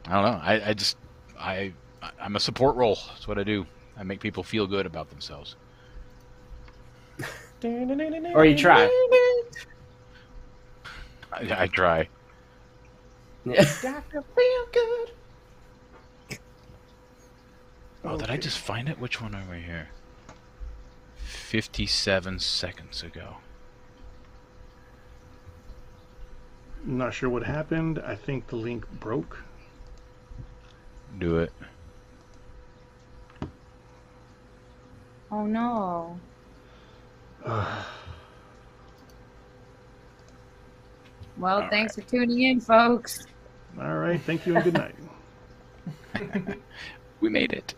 I don't know. I'm a support role. That's what I do. I make people feel good about themselves. Or you try. I try. Yeah. Doctor feel good. Oh, did I just find it? Which one over here? 57 seconds ago. Not sure what happened. I think the link broke. Do it. Oh no. Well, thanks for tuning in, folks. All right. Thank you and good night. We made it.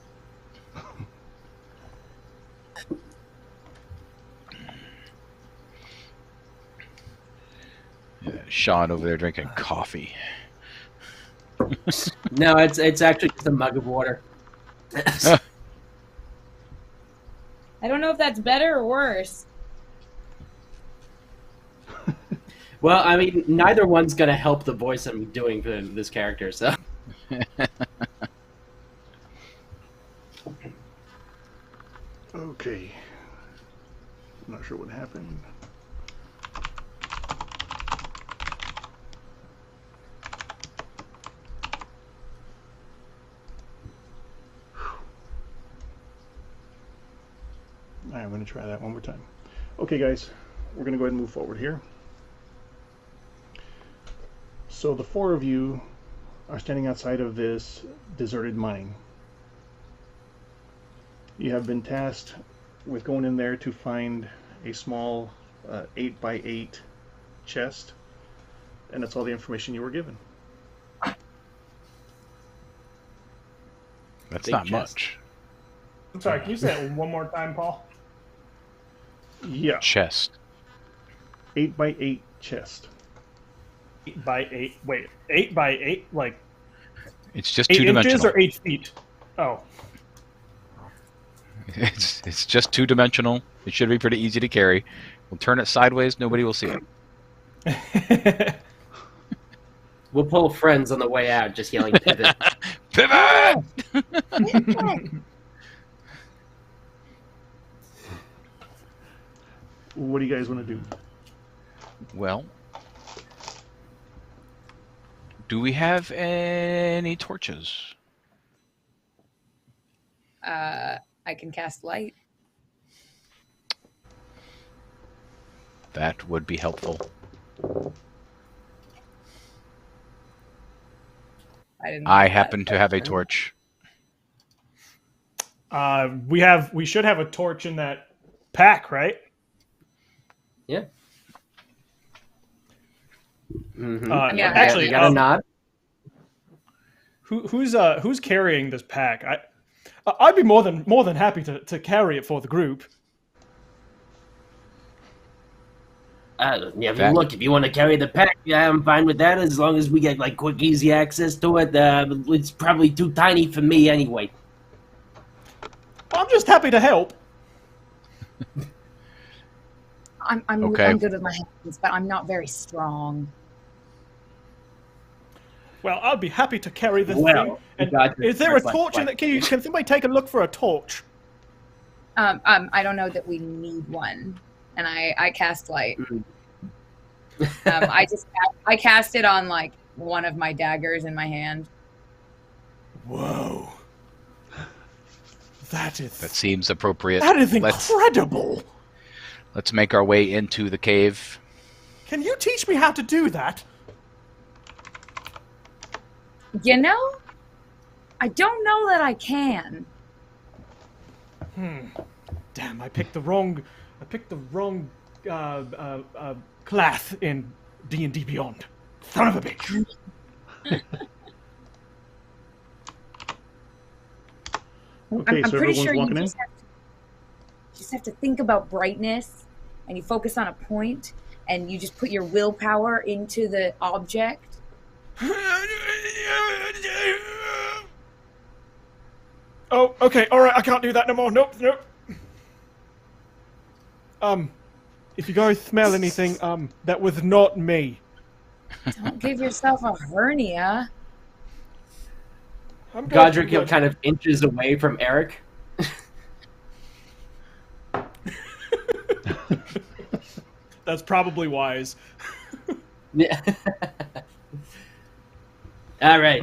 Sean over there drinking coffee. No, it's actually just a mug of water. I don't know if that's better or worse. Well, I mean, neither one's gonna help the voice I'm doing for this character, so. Okay. Not sure what happened. All right, I'm going to try that one more time. Okay, guys, we're going to go ahead and move forward here. So the four of you are standing outside of this deserted mine. You have been tasked with going in there to find a small 8x8 chest, and that's all the information you were given. That's Big not chest. much. I'm sorry, can you say it one more time, Paul? Yeah, Chest. 8x8 chest. 8x8. Wait, 8x8? Like It's just 8 inches two-dimensional. or 8 feet? Oh. It's just two-dimensional. It should be pretty easy to carry. We'll turn it sideways. Nobody will see it. We'll pull friends on the way out, just yelling pivot. Pivot! What do you guys want to do? Well, do we have any torches? I can cast light. That would be helpful. I happen to have a torch. We should have a torch in that pack, right? Yeah. Mm-hmm. Yeah. Actually, you got a nod. who's carrying this pack? I'd be more than happy to carry it for the group. Yeah, That- look, if you want to carry the pack, yeah, I'm fine with that, as long as we get, like, quick, easy access to it. It's probably too tiny for me anyway. I'm just happy to help. Okay. I'm good with my hands, but I'm not very strong. Well, I'll be happy to carry this Well, thing. you And got this. is there a Like, torch in it? Can somebody take a look for a torch? I don't know that we need one, and I cast light. I cast it on like one of my daggers in my hand. Whoa, That seems appropriate. that is incredible. Let's make our way into the cave. Can you teach me how to do that? You know, I don't know that I can. Damn, I picked the wrong class in D&D Beyond. Son of a bitch. Okay, I'm so pretty everyone's sure you walking in? just have to think about brightness, and you focus on a point, and you just put your willpower into the object. Oh, okay, all right, I can't do that no more. Nope. If you guys smell anything, that was not me. Don't give yourself a hernia. Godric kind of inches away from Eric. That's probably wise. Yeah. All right.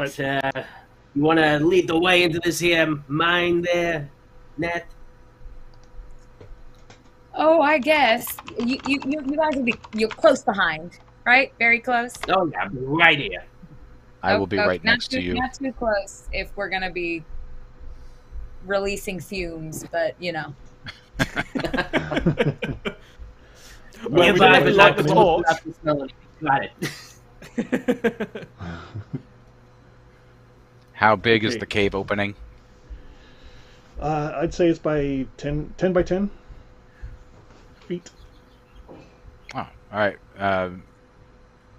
You want to lead the way into this here mine there, Nat? Oh, I guess you guys will be you're close behind, right? Very close. Oh yeah, right here. I will be right next to you. Not too close if we're gonna be releasing fumes, but you know. Nearby, but not the close torch. enough to smell it. Got it. How big is the cave opening? I'd say it's by 10 by 10 feet. Oh, all right.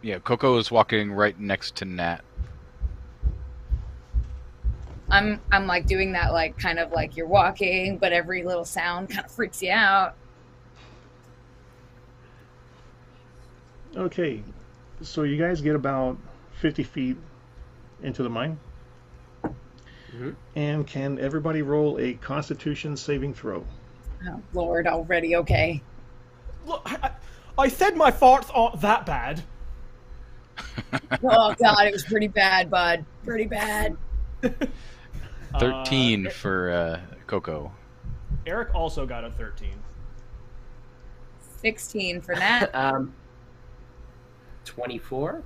Yeah, Coco is walking right next to Nat. I'm like doing that like kind of like you're walking, but every little sound kind of freaks you out. Okay, so you guys get about 50 feet into the mine. Mm-hmm. And can everybody roll a Constitution saving throw? Oh Lord, already okay. Look, I said my farts aren't that bad. Oh God, it was pretty bad, bud. Pretty bad. 13 for Coco. Eric also got a 13. 16 for Nat. 24.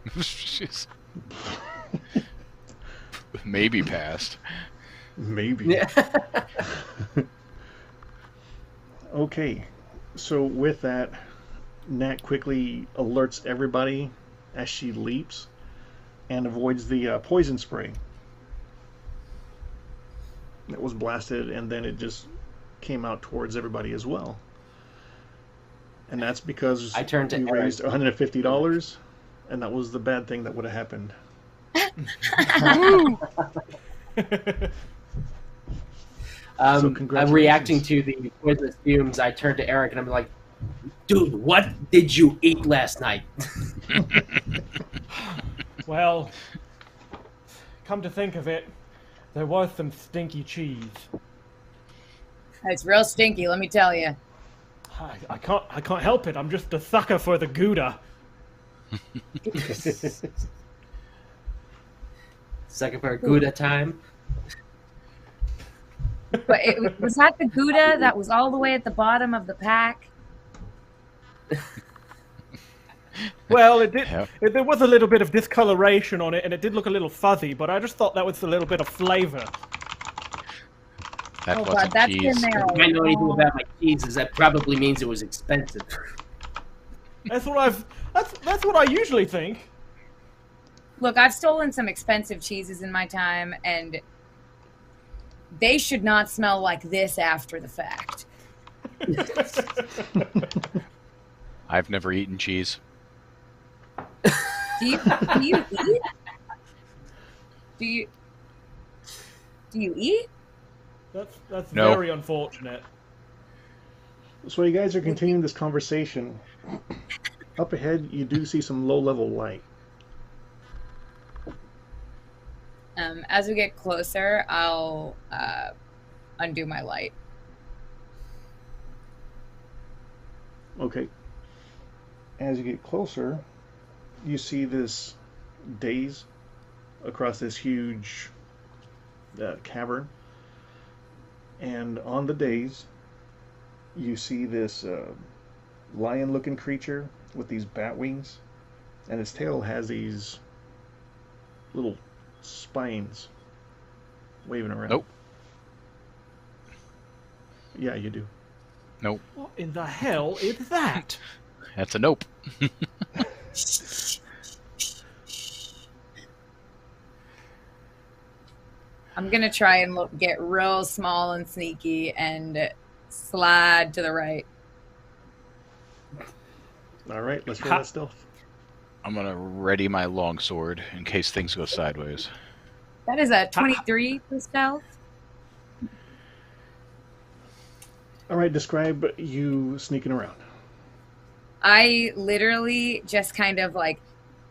Jeez. Maybe passed. Maybe. Yeah. Okay, so with that, Nat quickly alerts everybody as she leaps and avoids the poison spray that was blasted, and then it just came out towards everybody as well. And that's because I turned to you Eric. raised $150, and that was the bad thing that would have happened. So I'm congratulations. reacting to the poisonous fumes. I turn to Eric and I'm like, dude, what did you eat last night? Well, come to think of it, there was some stinky cheese. It's real stinky, let me tell you. I can't help it. I'm just a sucker for the Gouda. Second for Gouda time. But was that the Gouda that was all the way at the bottom of the pack? Well, it did. Yeah. There was a little bit of discoloration on it, and it did look a little fuzzy. But I just thought that was a little bit of flavor. That Oh wasn't God, that's cheese. been there. If I know anything about my cheeses, that probably means it was expensive. That's what I usually think. Look, I've stolen some expensive cheeses in my time, and they should not smell like this after the fact. I've never eaten cheese. Do you eat? Do you eat? That's No. very unfortunate. So you guys are continuing this conversation. Up ahead, you do see some low-level light. As we get closer, I'll undo my light. Okay. As you get closer, you see this daze across this huge cavern. And on the daze, you see this lion-looking creature with these bat wings. And its tail has these little spines waving around. Nope. Yeah, you do. Nope. What in the hell is that? That's a nope. I'm gonna try and get real small and sneaky and slide to the right. All right, let's roll that stealth. I'm gonna ready my longsword in case things go sideways. That is a 23 for stealth. All right, describe you sneaking around. I literally just kind of like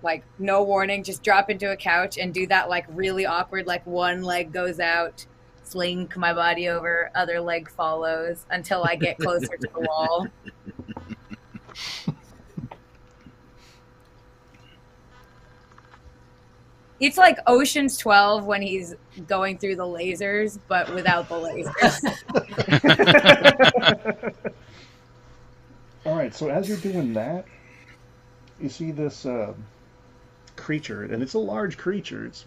like no warning, just drop into a couch and do that like really awkward, like one leg goes out, slink my body over, other leg follows until I get closer to the wall. It's like Ocean's 12 when he's going through the lasers, but without the lasers. All right, so as you're doing that, you see this creature, and it's a large creature. It's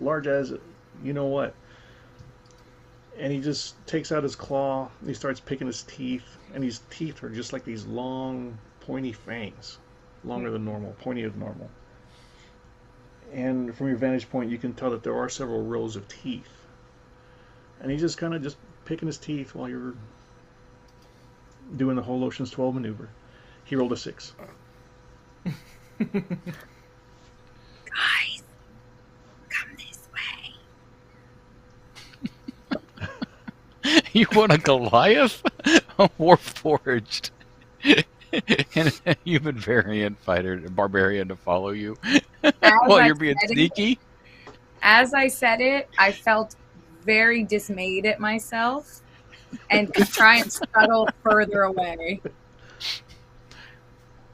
large as you know what. And he just takes out his claw, and he starts picking his teeth, and his teeth are just like these long, pointy fangs, longer than normal, pointier than normal. And from your vantage point, you can tell that there are several rows of teeth. And he's just kind of just picking his teeth while you're doing the whole Ocean's 12 maneuver. He rolled a 6. Guys, come this way. You want a Goliath? A Warforged. And a human variant fighter, a barbarian to follow you while you're being sneaky. As I said it, I felt very dismayed at myself and could try and scuttle further away.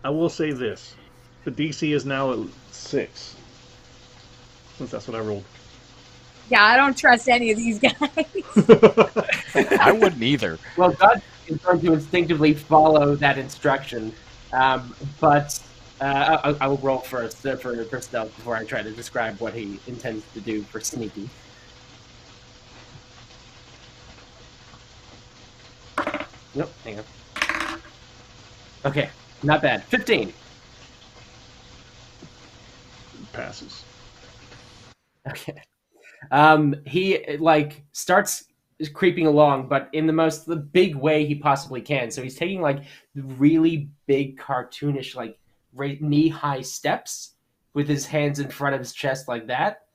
I will say this. The DC is now at 6. Since that's what I rolled. Yeah, I don't trust any of these guys. I wouldn't either. Well, God is going to instinctively follow that instruction, but I will roll first for stealth before I try to describe what he intends to do for sneaky. Nope, hang on. Okay, not bad. 15. Passes. Okay. He like starts creeping along, but in the big way he possibly can. So he's taking like really big cartoonish like knee-high steps with his hands in front of his chest like that.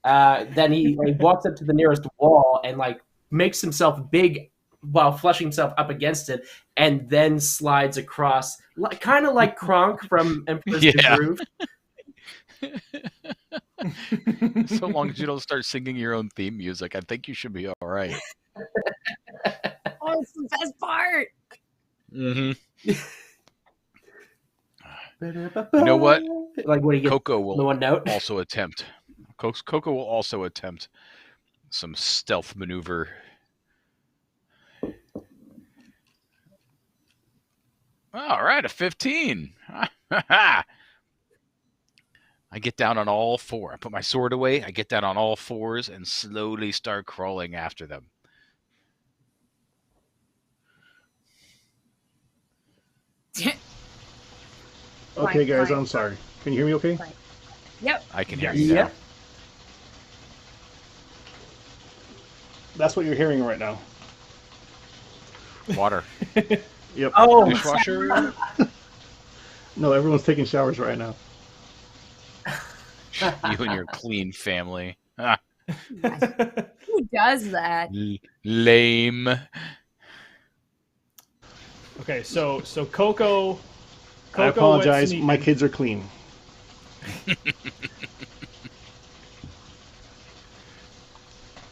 Then he like, walks up to the nearest wall and like makes himself big while flushing himself up against it, and then slides across, kind of like Kronk from Emperor's New Groove. So long as you don't start singing your own theme music, I think you should be all right. Oh, it's the best part. Mm-hmm. You know what? Like what do you get? Coco will the one note? also attempt. Coco will also attempt some stealth maneuver. All right, a 15. I get down on all four. I put my sword away. I get down on all fours and slowly start crawling after them. Okay, guys, Fine. I'm sorry. Can you hear me okay? Fine. Yep. I can hear you now. Yep. That's what you're hearing right now. Water. Yep. Oh, Dishwasher. No, everyone's taking showers right now. You and your clean family. Ah, Who does that? lame. Okay, so Coco. I apologize. My kids are clean.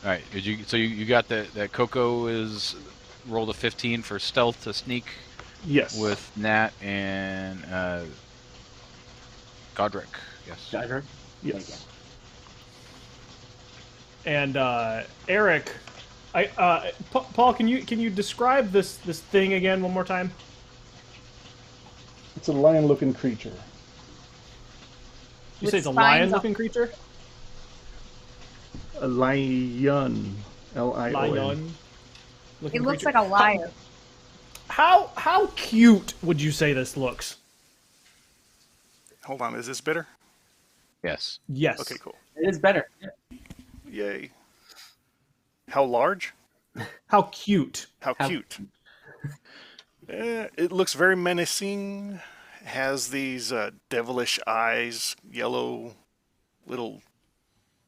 All right. You got that Coco is rolled a 15 for stealth to sneak Yes. with Nat and Godric. Yes. Godric? Yes. And Eric, Paul, can you describe this thing again one more time? It's a lion-looking creature. You With say it's a spines lion-looking creature? A lion. Lion. Lion. It looks like a liar. How cute would you say this looks? Hold on, is this better? Yes. Yes. Okay, cool. It is better. Yay. How large? How cute. How cute. It looks very menacing. Has these devilish eyes, yellow little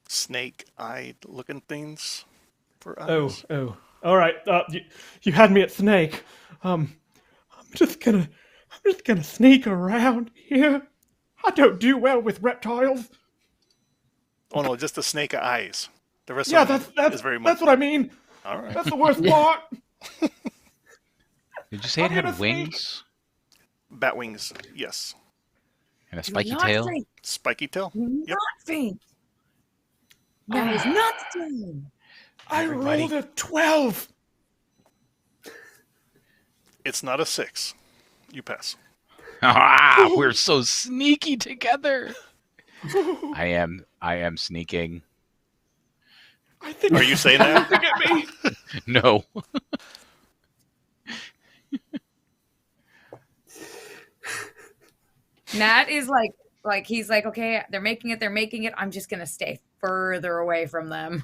snake-eyed looking things for eyes. Oh. All right. You had me at snake. I'm just gonna sneak around here. I don't do well with reptiles. Oh no, just the snake eyes. The rest Yeah, of them is very much. that's what I mean. All right. That's the worst part. Did you say it I'm gonna had wings Bat wings, yes. and a Do spiky not tail? faint. Spiky tail. Do Yep. not faint. That is not the time. I Everybody- rolled a 12. It's not a 6. You pass. Ah, we're so sneaky together. I am sneaking. I think Are you saying that? Look at me. No. Nat is like he's like, okay, they're making it. I'm just gonna stay further away from them.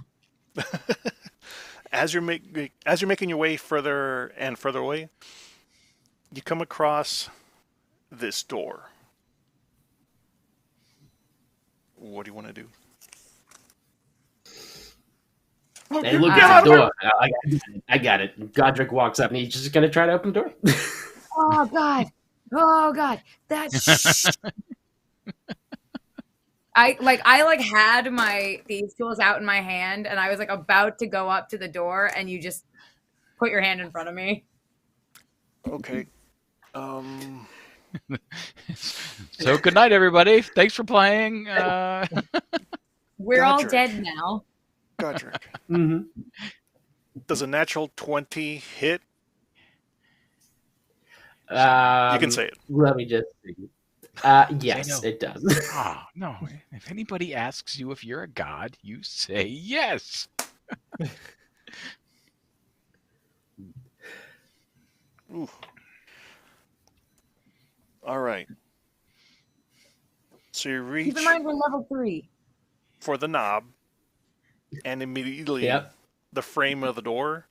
As you're making your way further and further away, you come across this door. What do you want to do? Hey, look at the door. I got it. Godric walks up and he's just gonna try to open the door. Oh God, that's. I had my thieves tools out in my hand, and I was like about to go up to the door, and you just put your hand in front of me. Okay. So good night, everybody. Thanks for playing. We're all Godric. dead now. Godric. Mm-hmm. Does a natural 20 hit? You You can say it. Let me just see. Yes, no. it does. Ah, no. If anybody asks you if you're a god, you say yes. Ooh. All right. So you reach Keep in mind we're level 3. for the knob, and immediately Yep. the frame of the door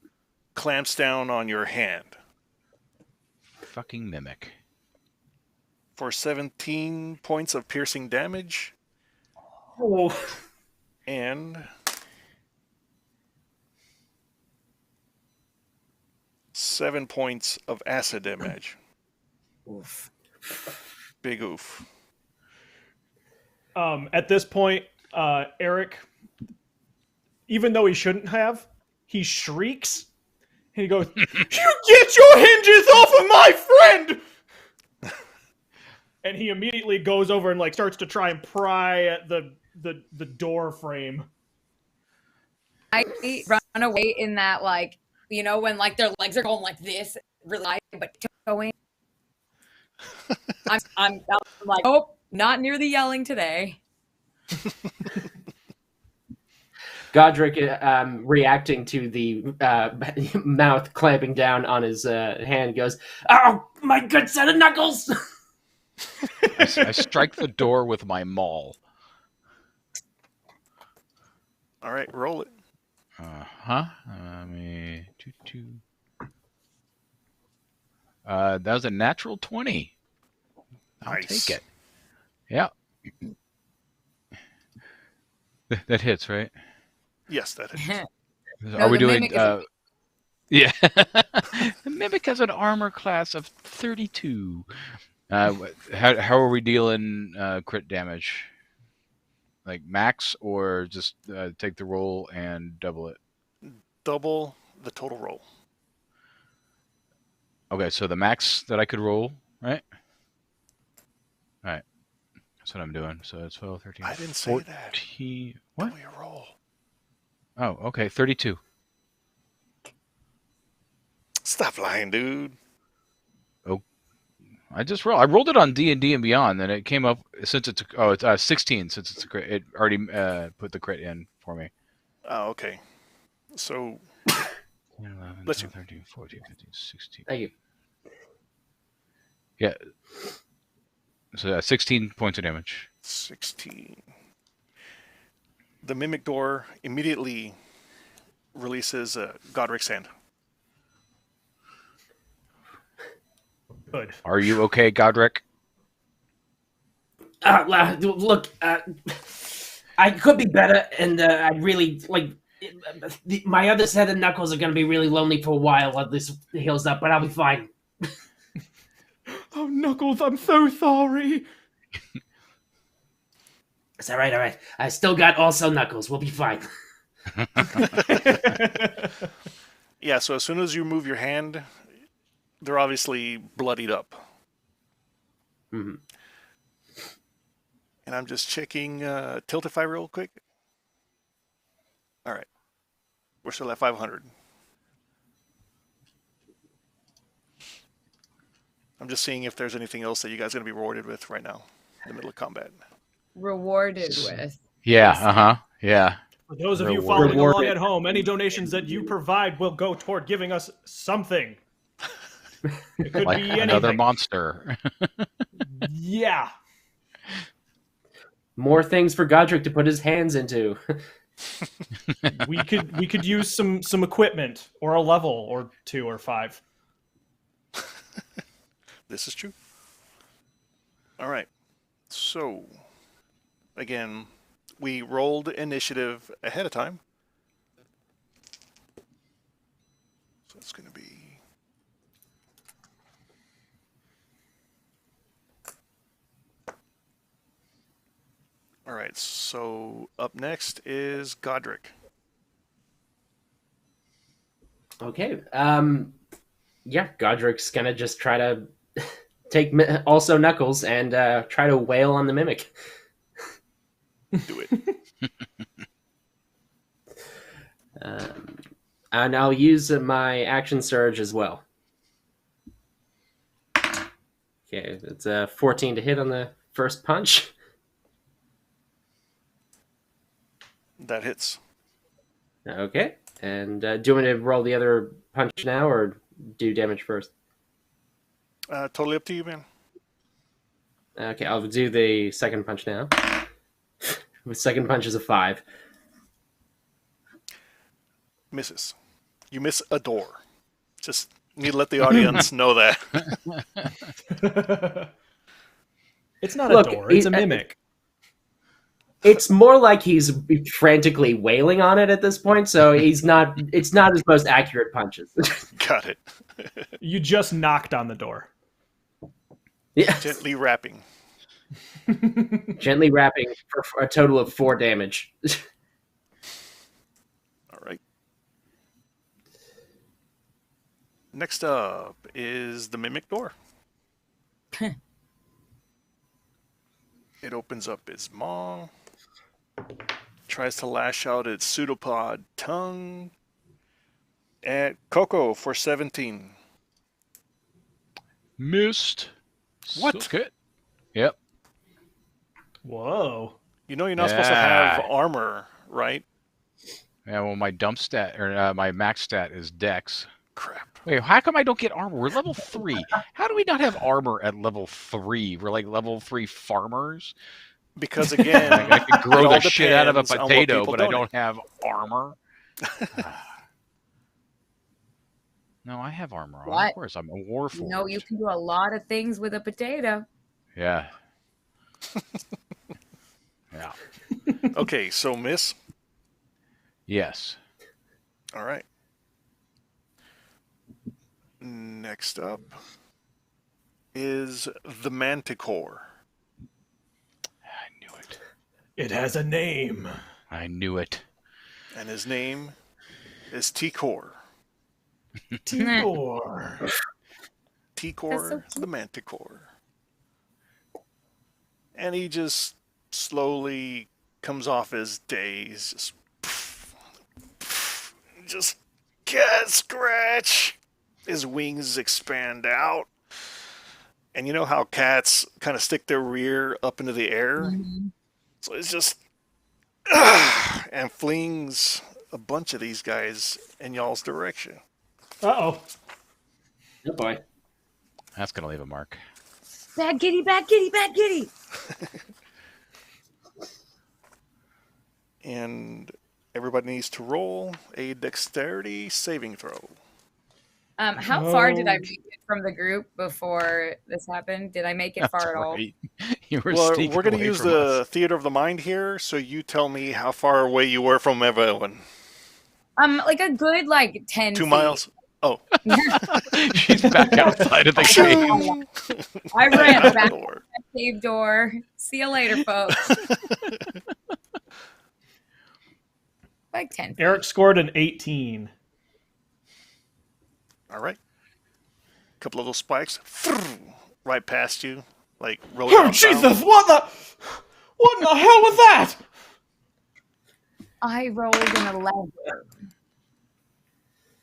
clamps down on your hand. Fucking mimic. For 17 points of piercing damage Oh. and 7 points of acid damage. Oof. Big oof. At this point, Eric, even though he shouldn't have, he shrieks and he goes, "You get your hinges off of my friend!" And he immediately goes over and like starts to try and pry at the door frame. I run away in that, like, you know, when like their legs are going like this, really high, but going. I'm like, oh, not near the yelling today. Godric, reacting to the mouth clamping down on his hand, goes, "Oh, my good set of knuckles!" I strike the door with my maul. All right, roll it. That was a natural 20. I'll Nice. take it. Yeah. That hits, right? Yes, that is. Are we the doing? mimic is- Yeah. The mimic has an armor class of 32. How are we dealing crit damage? Like max, or just take the roll and double it? Double the total roll. Okay, so the max that I could roll, right? All right. That's what I'm doing. So it's 12, 13, I didn't say 14. that. What? Double your roll. Oh, okay, 32. Stop lying, dude. I just rolled. I rolled it on D&D and Beyond, and it came up since it's 16 since it's a crit. It already put the crit in for me. Oh, okay. So 10, 11, Bless 12, 13, 14, 15, 16. Thank you. Yeah. So 16 points of damage. 16. The mimic door immediately releases Godric's hand. Good. Are you okay, Godric? Look, I could be better, and I really like. My other set of knuckles are going to be really lonely for a while while this heals up, but I'll be fine. Oh, Knuckles, I'm so sorry. It's all right. I still got also knuckles. We'll be fine. Yeah, so as soon as you move your hand, they're obviously bloodied up. Mhm. And I'm just checking Tiltify real quick. All right. We're still at 500. I'm just seeing if there's anything else that you guys are going to be rewarded with right now in the middle of combat. Rewarded with. Yeah. Yeah. For those of you Reward. following along Rewarded. at home, any donations that you provide will go toward giving us something. It could Like be another anything. monster. Yeah. More things for Godric to put his hands into. We could use some equipment or a level or 2 or 5. This is true. All right. So, again, we rolled initiative ahead of time. So it's going to be... All right, so up next is Godric. Okay. Yeah, Godric's gonna just try to take also knuckles and try to wail on the mimic. Do it. And I'll use my action surge as well. Okay, it's a 14 to hit on the first punch. That hits. Okay, and do you want me to roll the other punch now or do damage first? Totally up to you, man. Okay, I'll do the second punch now. The second punch is a 5. Misses. You miss a door. Just need to let the audience know that. It's not Look, a door, it's a he- mimic. It's more like he's frantically wailing on it at this point, so he's not. It's not his most accurate punches. Got it. You just knocked on the door. Yeah, Gently rapping. gently rapping for a total of 4 damage. All right. Next up is the mimic door. It opens up its maw. Tries to lash out its pseudopod tongue. At Coco for 17. Missed. What? Suck it. Yep. Whoa. You know you're not supposed to have Yeah. armor, right? Yeah. Well, my dump stat or my max stat is Dex. Crap. Wait, how come I don't get armor? We're level 3. How do we not have armor at level 3? We're like level 3 farmers. Because again, I can it grow all the shit out of a depends on what potato, people but I donate. don't have armor. No, I have armor on. What? Of course, I'm a warforged. You know, you can do a lot of things with a potato. Yeah. Yeah. Okay, so miss. Yes. All right. Next up is the Manticore. I knew it. It has a name. I knew it. And his name is T-Core. Tigor. T-Core, That's so the Manticore. And he just slowly comes off his days. Just cat scratch. His wings expand out. And you know how cats kind of stick their rear up into the air? So it's just... and flings a bunch of these guys in y'all's direction. Uh-oh. Oh boy. That's gonna leave a mark. Bad kitty, bad kitty, bad kitty. And everybody needs to roll a dexterity saving throw. How far did I Oh. make it from the group before this happened? Did I make it That's far at all? right. You were Well, sneaking we're going to away use from the us. theater of the mind here, so you tell me how far away you were from everyone. Like a good 10 2 feet. miles? Oh. She's back outside of the cave. I ran Out back the door. to the cave door. See you later, folks. Like 10 feet. Eric scored an 18. All right. A couple of those spikes, right past you, like Oh roadhouse style. Jesus! What in the hell was that? I rolled an 11.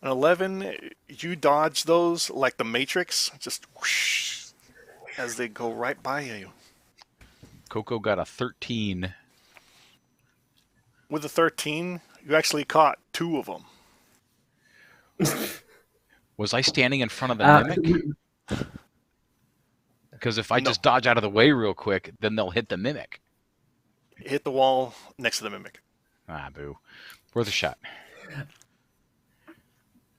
An 11, you dodge those like the Matrix, just whoosh, as they go right by you. Coco got a 13. With a 13, you actually caught 2 of them. Was I standing in front of the mimic? Because if I just dodge out of the way real quick, then they'll hit the mimic. Hit the wall next to the mimic. Ah, boo. Worth a shot.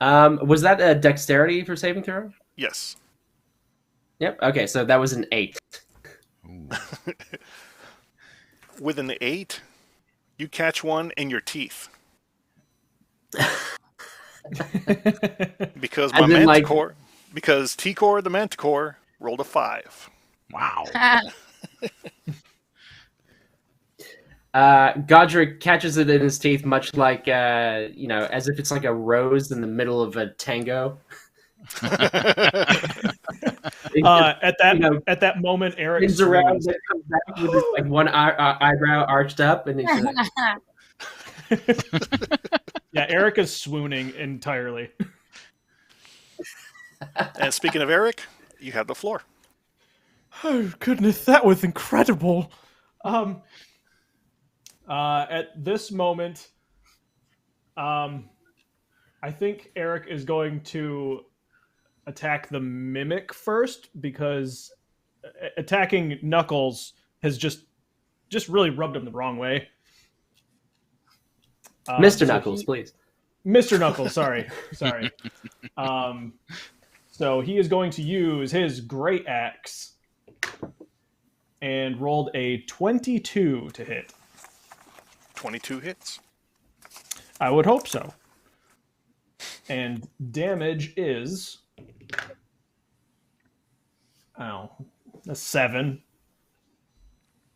Was that a dexterity for saving throw? Yes. Yep. Okay, so that was an 8. Ooh. With an 8, you catch one in your teeth. Because my As in, like- manticore, because T-Core, the manticore, rolled a 5. Wow. Godric catches it in his teeth, much like as if it's like a rose in the middle of a tango. It At that you know, at that moment, Eric spins around screams. and comes back with his, like one eyebrow arched up, and it's like, Yeah, Eric is swooning entirely. And speaking of Eric, you have the floor. Oh goodness, that was incredible. At this moment, I think Eric is going to attack the mimic first because attacking Knuckles has just really rubbed him the wrong way. Mr. so Knuckles, please. Mr. Knuckles, sorry. So he is going to use his great axe and rolled a 22 to hit. 22 hits. I would hope so. And damage is a 7.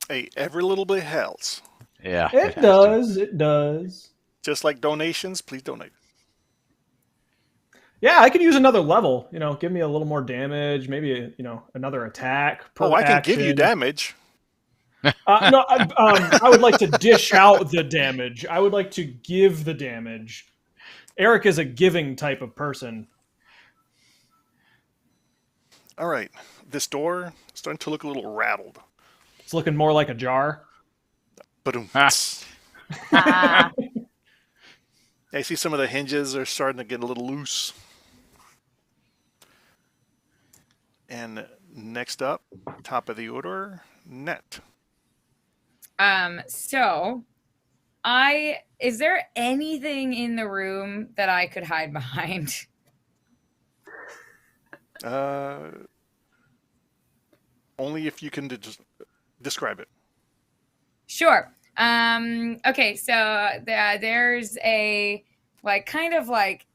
Hey, every little bit helps. Yeah. It has does. It does. Just like donations, please donate. Yeah, I could use another level. Give me a little more damage. Maybe another attack. Per I can give you action. damage. No, I would like to dish out the damage. I would like to give the damage. Eric is a giving type of person. All right. This door is starting to look a little rattled. It's looking more like a jar. Ba-doom. Ah. I see some of the hinges are starting to get a little loose. And next up, top of the order, Net. So is there anything in the room that I could hide behind? Only if you can describe it. Sure. Okay, so there's a kind of like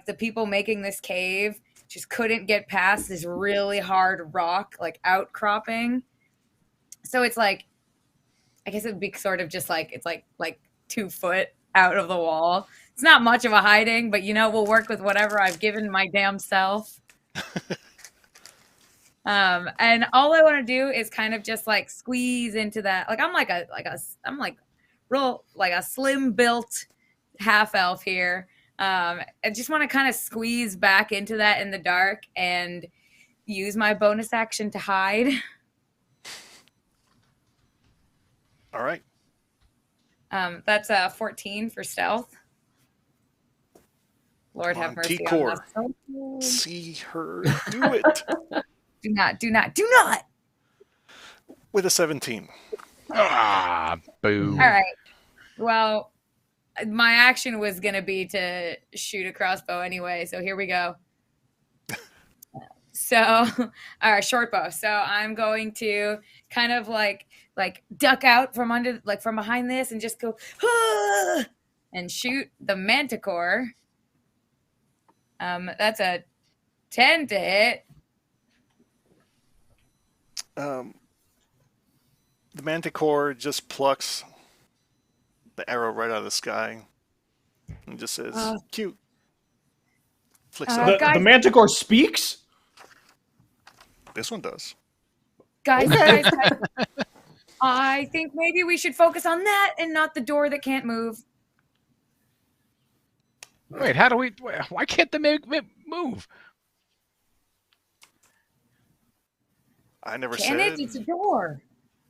the people making this cave just couldn't get past this really hard rock outcropping. So it's I guess it'd be sort of just it's like 2 foot out of the wall. It's not much of a hiding, but we'll work with whatever I've given my damn self. And all I want to do is kind of just squeeze into that. I'm real a slim built half elf here. I just want to kind of squeeze back into that in the dark and use my bonus action to hide. All right. That's 14 for stealth. Lord have mercy T-Core. on us. See her do it. Do not. With a 17. Ah, boo. All right. Well, my action was going to be to shoot a crossbow anyway, so here we go. So, all right, short bow. So I'm going to kind of duck out from under, from behind this and just go, ah! And shoot the manticore. That's a 10 to hit. The Manticore just plucks the arrow right out of the sky and just says, "Cute." Flicks Uh, it. The guys- Manticore speaks? This one does. Guys, guys, I think maybe we should focus on that and not the door that can't move. Wait, how do we? Why can't the mimic move? I never Can said it? It's a door.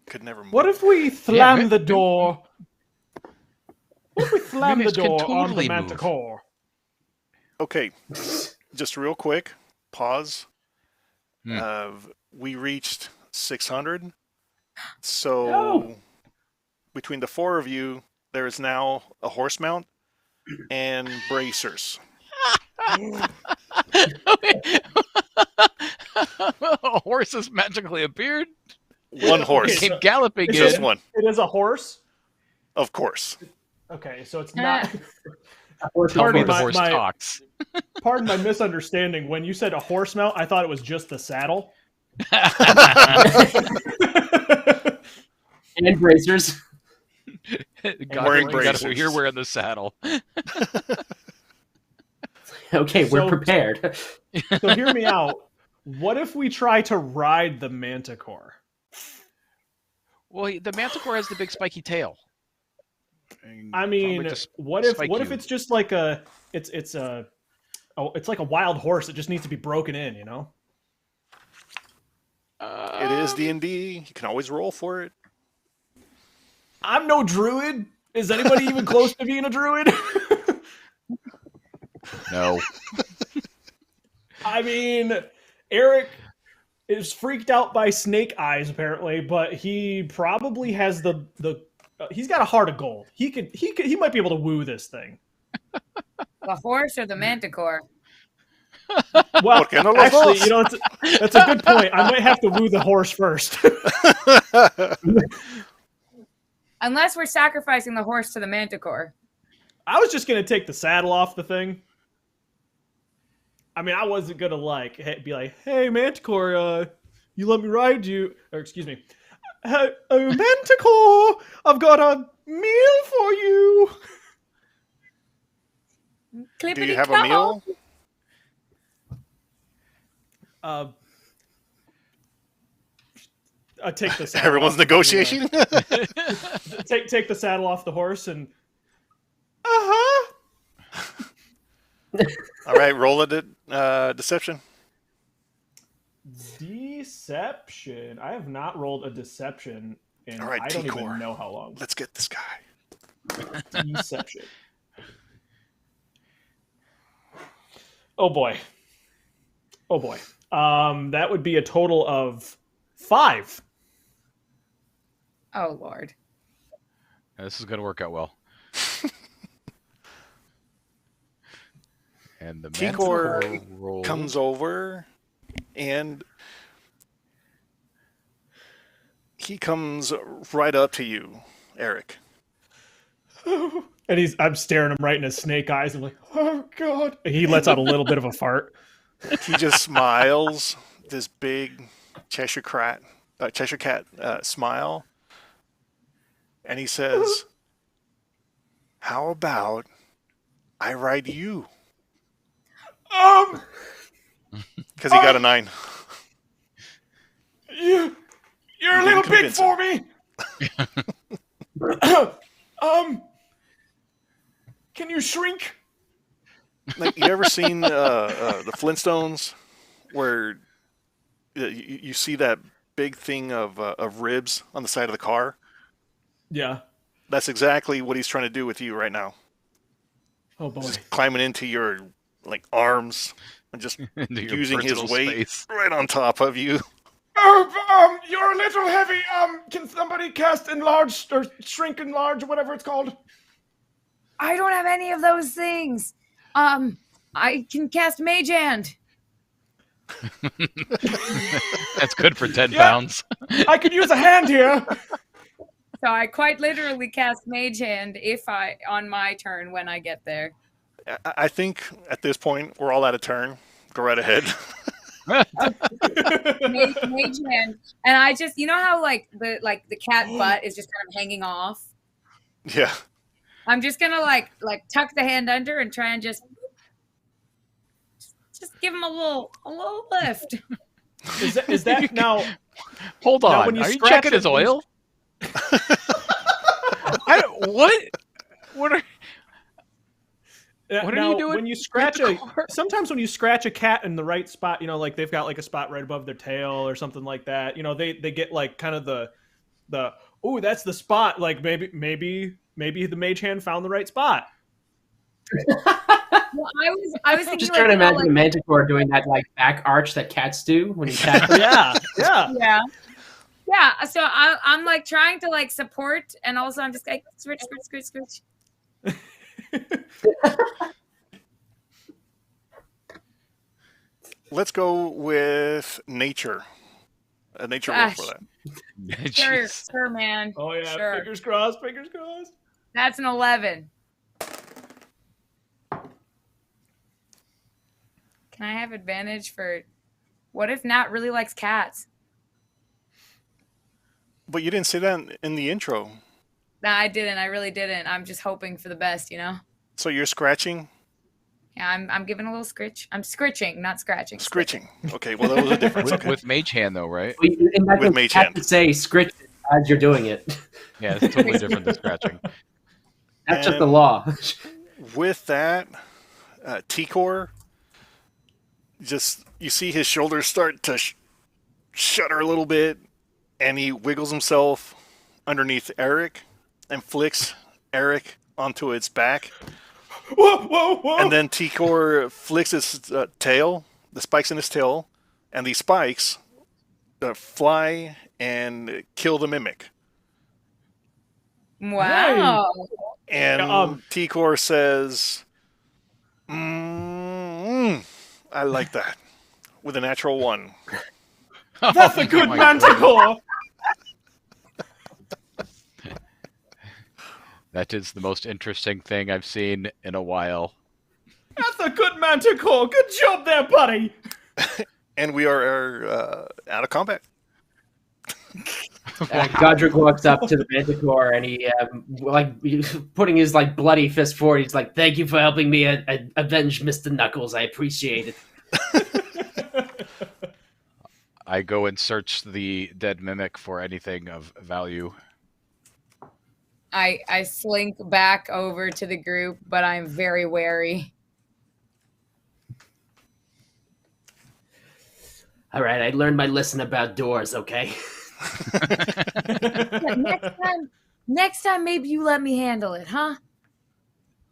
could never move. What if we slam the door? What if we slam the Mimics can door on the totally move. Manticore? Okay, just real quick, pause. Hmm. We reached 600. So No. between the four of you, there is now a horse mount and bracers. A horse has magically appeared. One horse. Came galloping It's in. Just one, It is a horse? of course. Okay, so it's not... Tell me Pardon the my- horse my- talks. Pardon my misunderstanding. When you said a horse mount, I thought it was just the saddle. And bracers. Wearing bracers. You're wearing the saddle. Okay, we're So- prepared. So hear me out. What if we try to ride the Manticore? Well, the Manticore has the big spiky tail. I mean, Probably just what if spike what if you. it's just like it's like a wild horse that just needs to be broken in, you know? It is D&D. You can always roll for it. I'm no druid. Is anybody even close to being a druid? No. I mean, Eric is freaked out by snake eyes apparently, but he probably has the he's got a heart of gold. He might be able to woo this thing. The horse or the manticore? Well, Porque no los actually, dos. you know, that's a good point. I might have to woo the horse first. Unless we're sacrificing the horse to the manticore. I was just gonna take the saddle off the thing. I mean, I wasn't gonna be like, "Hey, Manticore, you let me ride you?" Or excuse me, Manticore, I've got a meal for you. Do you have a meal? I take the saddle. Everyone's off the- negotiating? take the saddle off the horse and. All right, roll a deception. Deception. I have not rolled a deception in All right, I don't T-Core. even know how long. Let's get this guy. Deception. Oh boy. Oh boy. That would be a total of 5. Oh, Lord. This is going to work out well. And the T-Core Manticore roll Comes over and he comes right up to you, Eric. And I'm staring him right in his snake eyes. I'm like, oh god. He lets out a little bit of a fart. He just smiles, this big Cheshire cat smile, and he says, "How about I ride you?" Because he got a 9. You're You a little didn't big convince for me. Can you shrink? Like, you ever seen the Flintstones, where you see that big thing of ribs on the side of the car? Yeah. That's exactly what he's trying to do with you right now. Oh boy. Just climbing into your arms and just into your using his personal weight space. right on top of you. You're a little heavy. Can somebody cast enlarge or shrink enlarge or whatever it's called? I don't have any of those things. I can cast Mage Hand. That's good for 10 Yeah. pounds. I could use a hand here. So I quite literally cast Mage Hand on my turn when I get there. I think at this point we're all out of turn. Go right ahead. Mage hand, and I just, you know how the cat butt is just kind of hanging off. Yeah. I'm just gonna like tuck the hand under and try and just give him a little lift. Is that now? Hold Now, on. when you Are you scratch checking it, his oil? What? What are? What are now, you doing when you with scratch the a car? sometimes when you scratch a cat in the right spot, you know, like they've got like a spot right above their tail or something like that. You know, they get like kind of the oh, that's the spot. Like maybe the mage hand found the right spot. Well, I was thinking Just like, trying to you know, imagine a manticore doing that like back arch that cats do when you tap them. Yeah. yeah. So I'm like trying to like support, and also I'm just like switch. Let's go with nature. A nature roll for that. Jeez. Sure, man. Oh yeah. Sure. Fingers crossed. Fingers crossed. That's an 11. Can I have advantage for? What if Nat really likes cats? But you didn't say that in the intro. Nah, I didn't. I really didn't. I'm just hoping for the best, you know. So you're scratching? Yeah, I'm giving a little scritch. I'm scritching, not scratching. Scritching. Okay, well, that was a difference. With, Okay. with mage hand though, right? In that With case, mage you have hand. to say scritch it as you're doing it. Yeah, it's totally different than scratching. That's just the And law. with that, T-Core, just you see his shoulders start to shudder a little bit, and he wiggles himself underneath Eric and flicks Eric onto its back. Whoa. And then T-Core flicks his tail, the spikes in his tail, and these spikes fly and kill the mimic. Wow. And T-Core says, I like that. With a natural 1. That's a good my manticore. That is the most interesting thing I've seen in a while. That's a good manticore. Good job there, buddy. And we are out of combat. Godric walks up to the manticore and he, putting his like bloody fist forward. He's like, "Thank you for helping me avenge Mr. Knuckles. I appreciate it." I go and search the dead mimic for anything of value. I slink back over to the group, but I'm very wary. All right, I learned my lesson about doors. Okay. Next time, maybe you let me handle it, huh?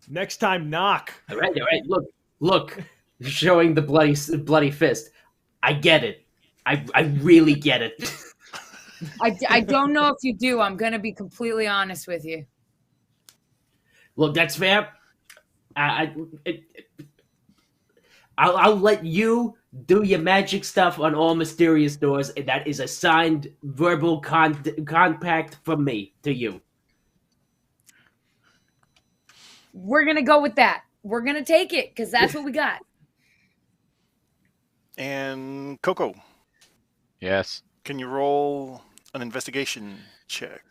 Next time, knock. All right. Look. Showing the bloody fist. I get it. I really get it. I don't know if you do. I'm gonna be completely honest with you. Look, that's fair. I'll let you do your magic stuff on all mysterious doors. And that is a signed verbal compact from me to you. We're gonna go with that. We're gonna take it because that's what we got. And Coco, Yes. can you roll an investigation check?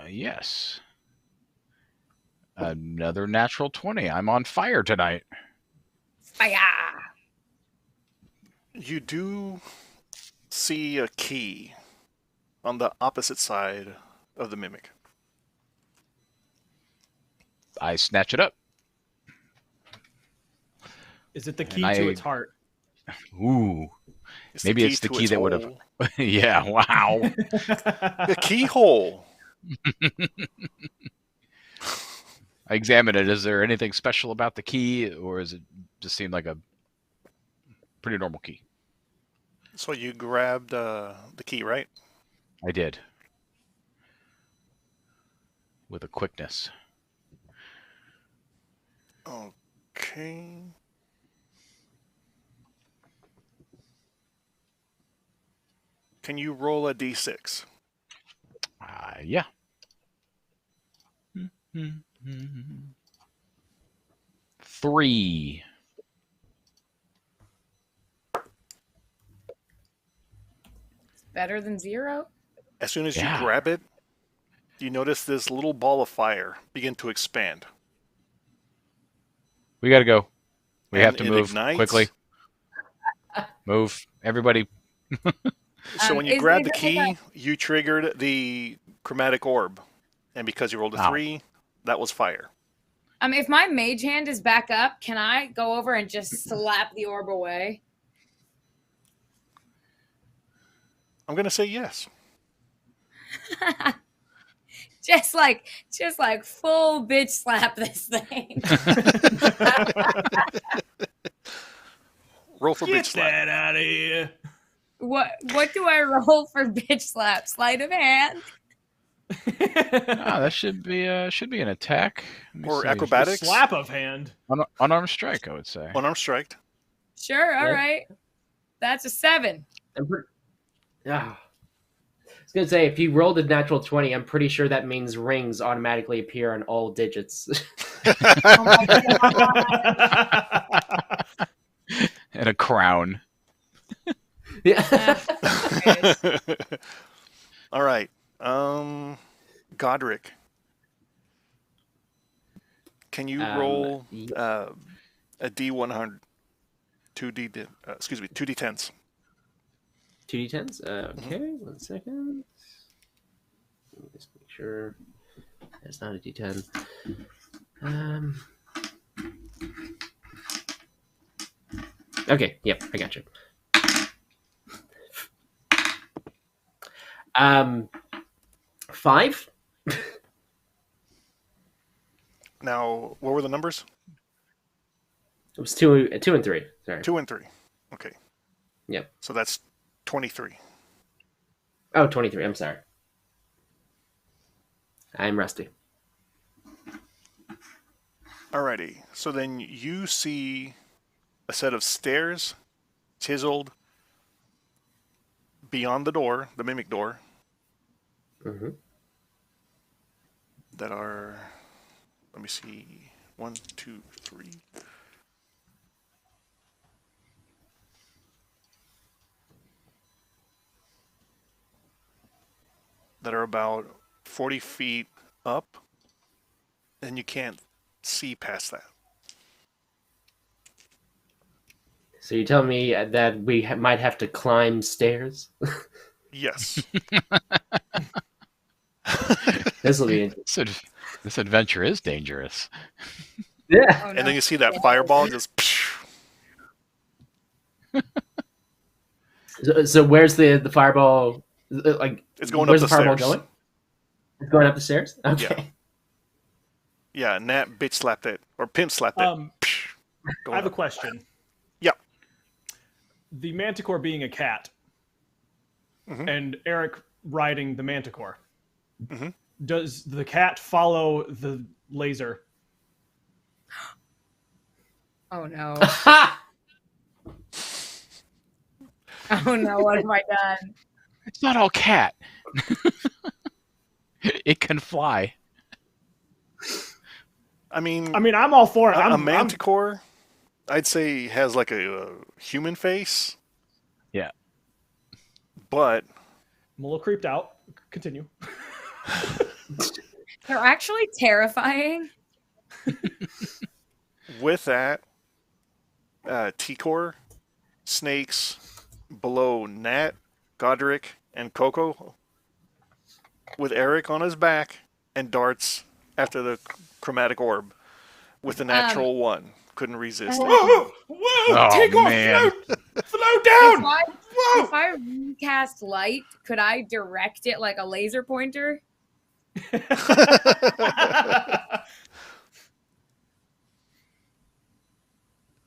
Yes. Another natural 20. I'm on fire tonight. Fire! You do see a key on the opposite side of the mimic. I snatch it up. Is it the key And to I- its heart? Ooh. Maybe it's the to key its that would have. hole. Yeah, wow. The keyhole. I examine it. Is there anything special about the key, or is it just seem like a pretty normal key? So you grabbed the key, right? I did. With a quickness. Okay. Can you roll a d6? Yeah. 3. Better than 0. As soon as Yeah. you grab it, you notice this little ball of fire begin to expand. We gotta go. We And have to it move ignites. quickly. Move, everybody. So when you Is grab the it key, you triggered the chromatic orb. And because you rolled a Ow. 3, that was fire. If my mage hand is back up, can I go over and just slap the orb away? I'm going to say yes. just like full bitch slap this thing. Roll for Get bitch slap. that out of here. What do I roll for bitch slap? Sleight of hand? That should be an attack. Let me Or see. acrobatics. Slap of hand. Unarmed strike, I would say. Unarmed strike. Sure, all Yeah. right. That's a 7. I was gonna say, if you rolled a natural 20, I'm pretty sure that means rings automatically appear on all digits. Oh my God. And a crown. Yeah. All right. Godric. Can you roll a D100? 2D10s. 2d10s? Okay, 1 second. Let me just make sure that's not a d10. Okay, yep, I got you. 5? Now, what were the numbers? It was 2 and 3. Sorry. 2 and 3. Okay. Yep. So that's 23. Oh, 23. I'm sorry. I'm rusty. Alrighty. So then you see a set of stairs chiseled beyond the door, the mimic door, Mm-hmm. that are, let me see, 1, 2, 3. That are about 40 feet up, and you can't see past that. So you tell me that we might have to climb stairs? Yes. This will be interesting. This adventure is dangerous. Yeah. Oh, And no. then you see that fireball just. So where's the fireball? Like, It's going where's up the the fireball stairs. going? It's going up the stairs? Okay. Yeah, Nat bitch slapped it, or pimp slapped it. I Going have a up. question. Yeah. The manticore being a cat, Mhm. and Eric riding the manticore. Mhm. Does the cat follow the laser? Oh no. Oh no, what have I done? It's not all cat. It can fly. I mean, I'm all for it. a manticore, I'd say, has like a human face. Yeah. But I'm a little creeped out. Continue. They're actually terrifying. with that, T-Core, snakes below Nat, Godric, and Coco, with Eric on his back, and darts after the chromatic orb with the natural 1. Couldn't resist. Whoa! Oh, Take off! man. Slow down! If I recast light, could I direct it like a laser pointer?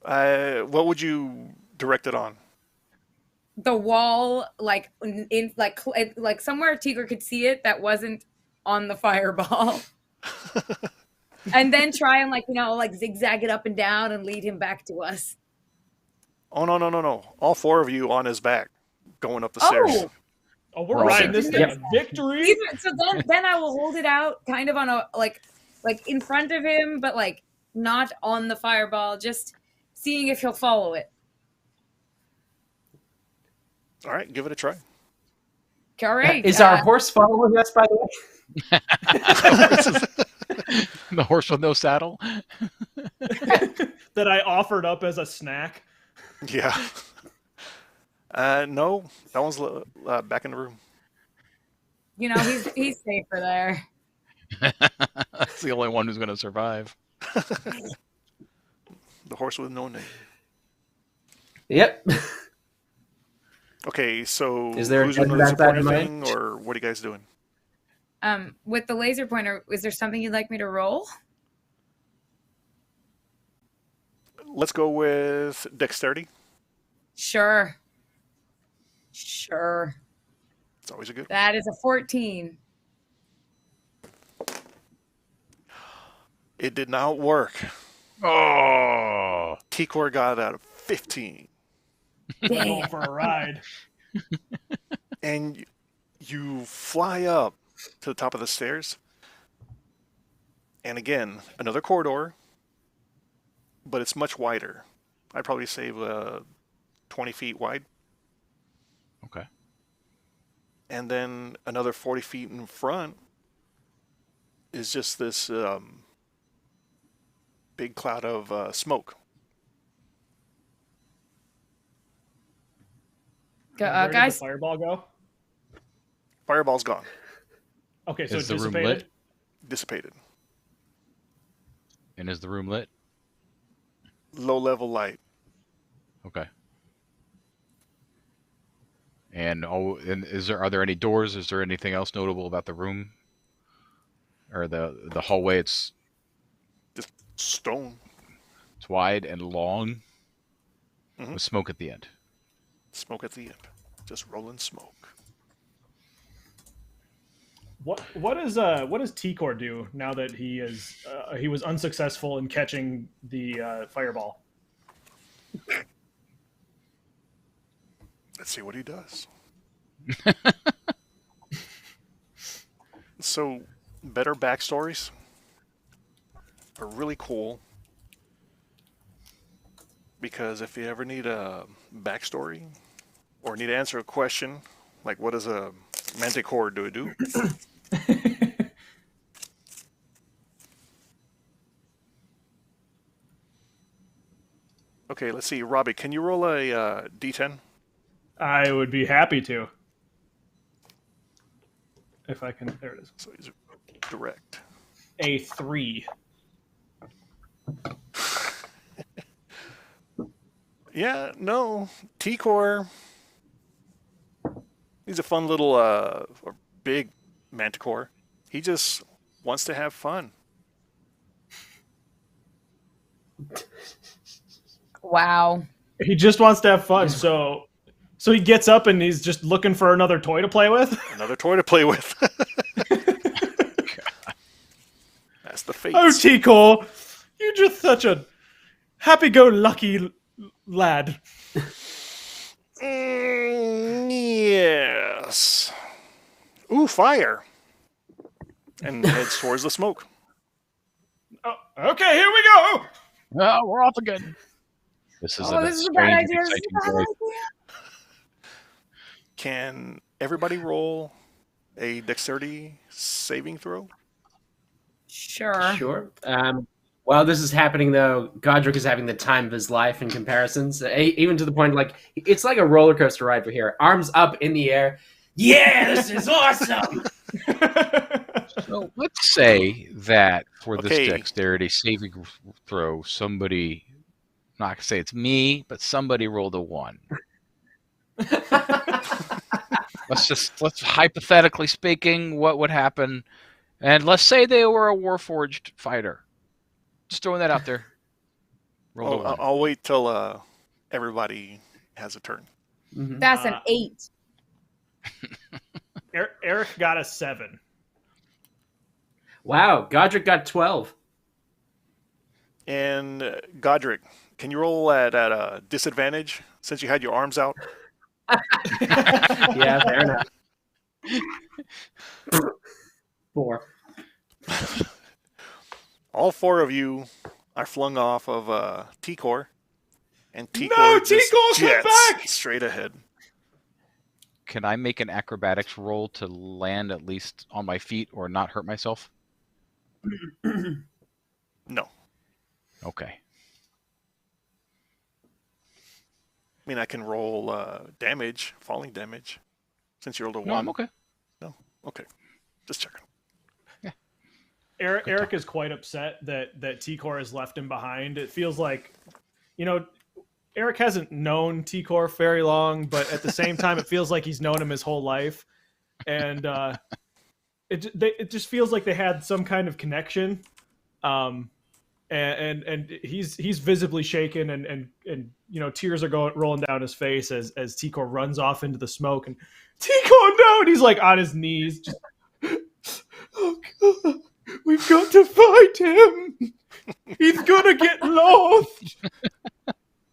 What would you direct it on? The wall, like in like somewhere Tigger could see it that wasn't on the fireball. And then try and like zigzag it up and down and lead him back to us. Oh, no. All 4 of you on his back, going up the stairs. Oh, we're Roll riding it. this thing to victory. So then I will hold it out kind of on a like in front of him, but like not on the fireball, just seeing if he'll follow it. All right, give it a try. All right. Is our horse following us, by the way? The horse with no saddle. That I offered up as a snack. Yeah. No, that one's back in the room. You know, he's safer there. That's the only one who's going to survive. The horse with no name. Yep. Okay, so Is there who's a doing the gun laser back pointer in my- thing, or what are you guys doing? With the laser pointer, is there something you'd like me to roll? Let's go with dexterity. Sure. It's always a good one. That is a 14. It did not work. Oh, T-Core got out of 15. We're Damn. going for a ride. And you fly up to the top of the stairs. And again, another corridor, but it's much wider. I'd probably say 20 feet wide. okay. And then another 40 feet in front is just this big cloud of smoke. Where did the Guys, fireball go? Fireball's gone. Okay, so Is it the room dissipated. lit? Dissipated. And is the room lit? Low level light. Okay. And are there any doors? Is there anything else notable about the room or the hallway? It's Stone. wide and long Mhm. with smoke at the end. Smoke at the end. Just rolling smoke. What does T-Core do now that he was unsuccessful in catching the fireball? Let's see what he does. So, better backstories are really cool. Because if you ever need a backstory or need to answer a question, like what does a manticore do? Okay, let's see. Robbie, can you roll a d10? I would be happy to. If I can, there it is. So he's direct. A 3. Yeah, no. T-Core. He's a fun little, or big manticore. He just wants to have fun. wow. He just wants to have fun, so he gets up and he's just looking for another toy to play with. Another toy to play with. That's the fates. Oh, T-Core, you're just such a happy-go-lucky lad. Yes. Ooh, fire. And heads towards the smoke. Oh, okay, here we go. Oh, we're off again. This is This is a bad strange, idea. This is exciting a bad voice. idea. Can everybody roll a dexterity saving throw? Sure. Sure. While this is happening, though, Godric is having the time of his life in comparisons, even to the point like it's like a roller coaster ride for here. Arms up in the air. Yeah, this is awesome. So let's say that for this Okay. dexterity saving throw, somebody, not going to say it's me, but somebody rolled a 1. Let's hypothetically speaking, what would happen? And let's say they were a Warforged fighter. Just throwing that out there. Roll a 1. I'll wait till everybody has a turn. Mhm. That's an 8. Eric got a 7. Wow, Godric got 12. And Godric, can you roll at a disadvantage since you had your arms out? Yeah, fair enough. 4. All 4 of you I flung off of T-Core, and No, T-Core just T-Core, come jets back! straight ahead. Can I make an acrobatics roll to land at least on my feet or not hurt myself? No. Okay. I mean, I can roll damage, falling damage, since you rolled a 1. No, I'm okay. No? Okay. Just checking. Eric is quite upset that T-Core has left him behind. It feels like, Eric hasn't known T-Core very long, but at the same time, it feels like he's known him his whole life. And it just feels like they had some kind of connection. And he's visibly shaken, and tears are rolling down his face as T-Core runs off into the smoke. And T-Core, no! And he's like on his knees, just, oh God, we've got to fight him. He's gonna get lost.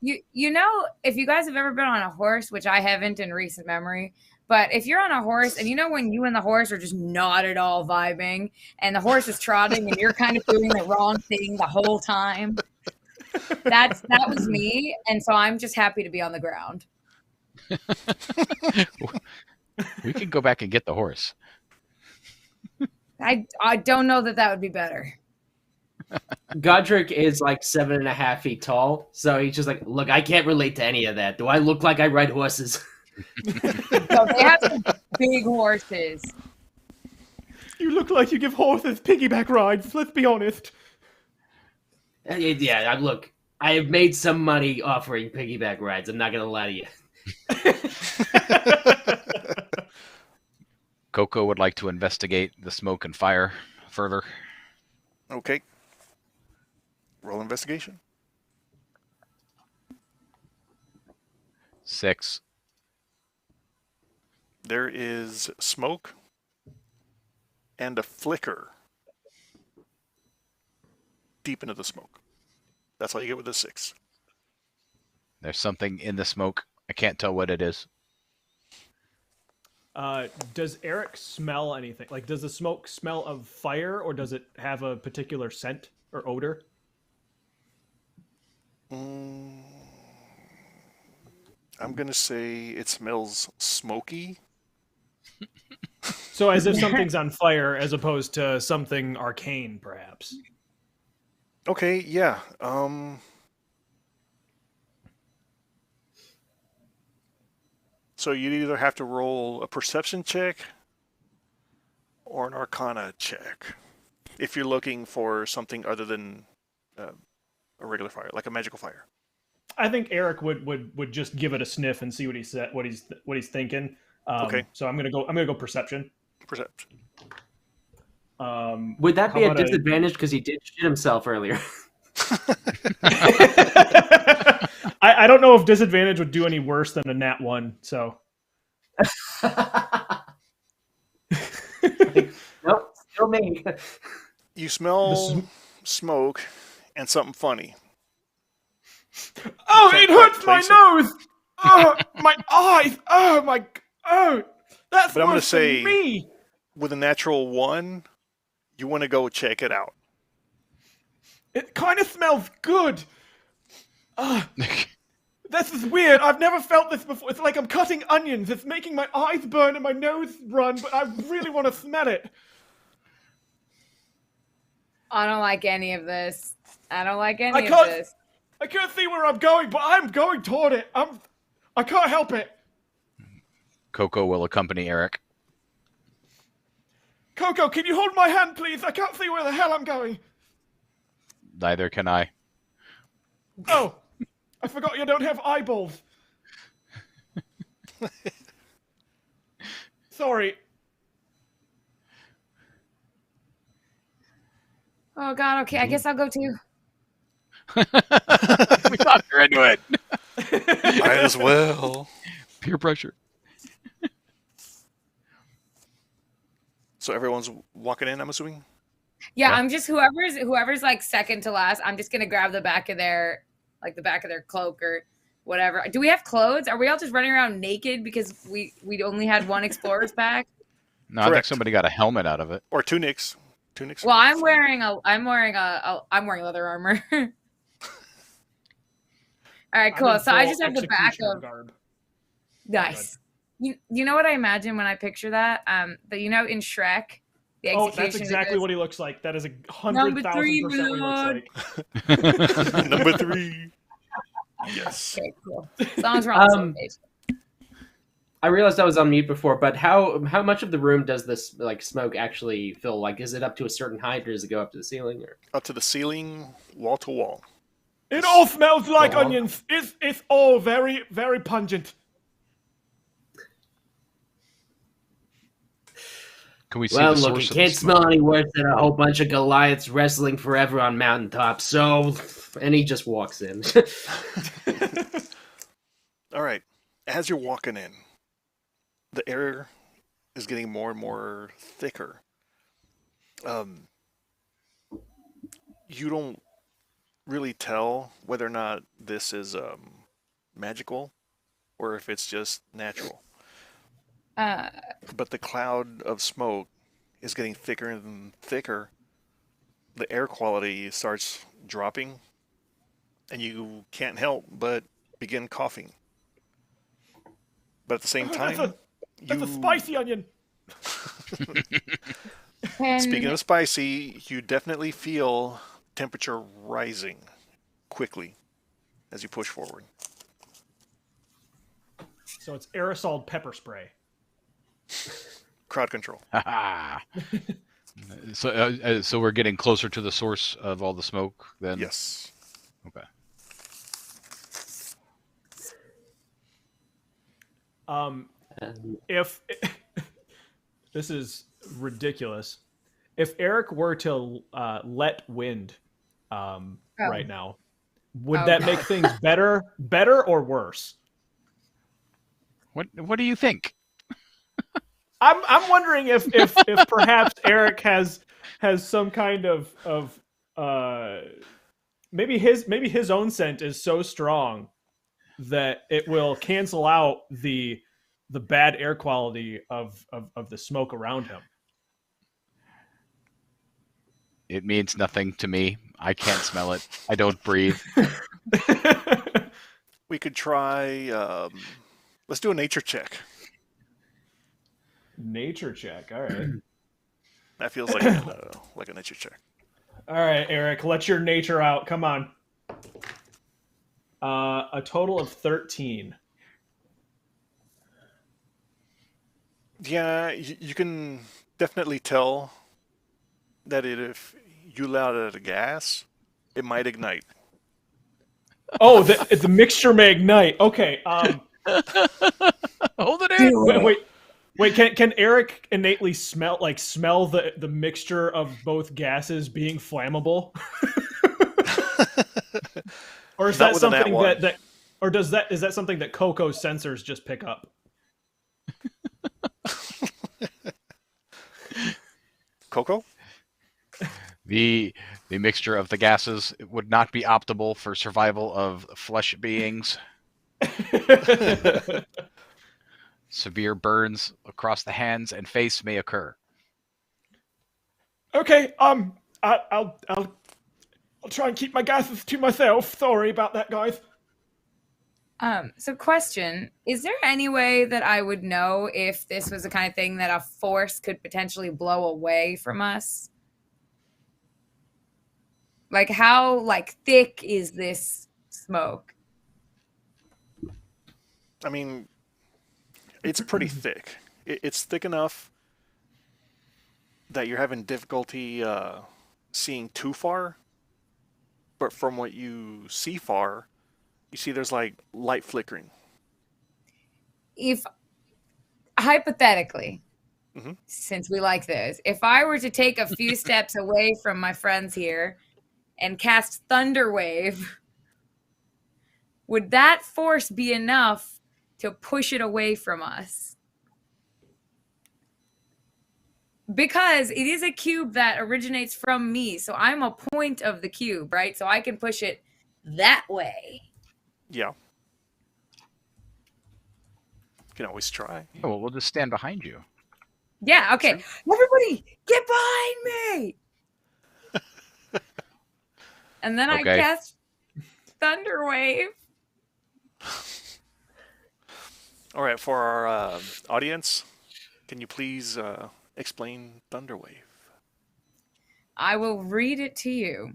If you guys have ever been on a horse, which I haven't in recent memory, but if you're on a horse and when you and the horse are just not at all vibing and the horse is trotting and you're kind of doing the wrong thing the whole time, that was me. And so I'm just happy to be on the ground. We can go back and get the horse. I don't know that would be better. Godric is like 7.5 feet tall, so he's just like, look, I can't relate to any of that. Do I look like I ride horses? So they have some big horses. You look like you give horses piggyback rides. Let's be honest. Yeah, look, I have made some money offering piggyback rides. I'm not gonna lie to you. Coco would like to investigate the smoke and fire further. Okay. Roll investigation. 6. There is smoke and a flicker deep into the smoke. That's all you get with a 6. There's something in the smoke. I can't tell what it is. Does Eric smell anything? Like, does the smoke smell of fire, or does it have a particular scent or odor? I'm going to say it smells smoky. So as if something's on fire as opposed to something arcane, perhaps. Okay, yeah. So you'd either have to roll a perception check or an arcana check if you're looking for something other than a regular fire, like a magical fire. I think Eric would just give it a sniff and see what he's thinking. Okay. So I'm gonna go perception. Perception. Would that be How a about disadvantage because he did shit himself earlier? I don't know if disadvantage would do any worse than a nat 1. So. Nope, still me. You smell smoke and something funny. Oh, can't it hurts my place it. nose! Oh, my eyes! Oh, my... Oh, that's But I'm gonna worse than say- me! With a natural 1, you want to go check it out. It kind of smells good. This is weird. I've never felt this before. It's like I'm cutting onions. It's making my eyes burn and my nose run, but I really want to smell it. I don't like any of this. I don't like any I of can't- this. I can't see where I'm going, but I'm going toward it. I can't help it. Coco will accompany Eric. Coco, can you hold my hand, please? I can't see where the hell I'm going. Neither can I. Oh, I forgot you don't have eyeballs. Sorry. Oh God. Okay, I guess I'll go too. We thought you were into it. Might as well. Peer pressure. So everyone's walking in, I'm assuming? Yeah, Yeah. I'm just whoever's like second to last. I'm just gonna grab the back of their cloak or whatever. Do we have clothes? Are we all just running around naked because we only had one explorer's pack? No, I think Correct. somebody got a helmet out of it. Or tunics. Tunics. Well, are I'm fine. wearing leather armor. All right, I'm cool. in So I full just have the back executioner of garb. nice. You know what I imagine when I picture that? That in Shrek, the Oh, that's executioner exactly goes, what he looks like. That is Number 100,000% three, what he looks Lord. like. Number 3. Yes. Okay, cool. As long as we're on the same Um, page. I realized I was on mute before, but how much of the room does this like smoke actually fill? Like, is it up to a certain height, or does it go up to the ceiling? Or Up to the ceiling, wall to wall. It all smells like Go on. onions. It's all very, very pungent. Can we see well, the look, source it of the can't smoke? smell any worse than a whole bunch of Goliaths wrestling forever on mountaintops. So, and he just walks in. All right. As you're walking in, the air is getting more and more thicker. You don't really tell whether or not this is magical or if it's just natural. Uh, But the cloud of smoke is getting thicker and thicker. The air quality starts dropping, and you can't help but begin coughing. But at the same time, That's a spicy onion. Speaking can of spicy, you definitely feel temperature rising quickly as you push forward. So it's aerosol pepper spray. Crowd control. So we're getting closer to the source of all the smoke then? Yes. Okay. If this is ridiculous, if Eric were to let wind right now, would that make things better or worse? What do you think? I'm wondering if perhaps Eric has some kind of maybe his own scent is so strong that it will cancel out the bad air quality of the smoke around him. It means nothing to me. I can't smell it. I don't breathe. We could try. Let's do a nature check. Nature check. All right. That feels like a nature check. All right, Eric, let your nature out. Come on. A total of 13. Yeah, you can definitely tell that if you let out a gas, it might ignite. Oh, the mixture may ignite. Okay. Hold it in. Wait. Can Eric innately smell the mixture of both gases being flammable? Or is Not that with an something at that or is that something that Coco's sensors just pick up? Coco? The mixture of the gases would not be optimal for survival of flesh beings. Severe burns across the hands and face may occur. Okay, I'll try and keep my gases to myself. Sorry about that, guys. So question, is there any way that I would know if this was the kind of thing that a force could potentially blow away from us? Like how thick is this smoke? I mean, it's pretty thick. It's thick enough that you're having difficulty seeing too far. But from what you see far, you see there's like light flickering. If hypothetically, Mhm. since we like this, if I were to take a few steps away from my friends here and cast Thunder Wave, would that force be enough to push it away from us? Because it is a cube that originates from me, so I'm a point of the cube, right? So I can push it that way. Yeah. You can always try. Oh, well, we'll just stand behind you. Yeah, okay. Sure. Everybody, get behind me! And then I Okay. cast Thunder Wave. All right, for our audience, can you please explain Thunderwave? I will read it to you.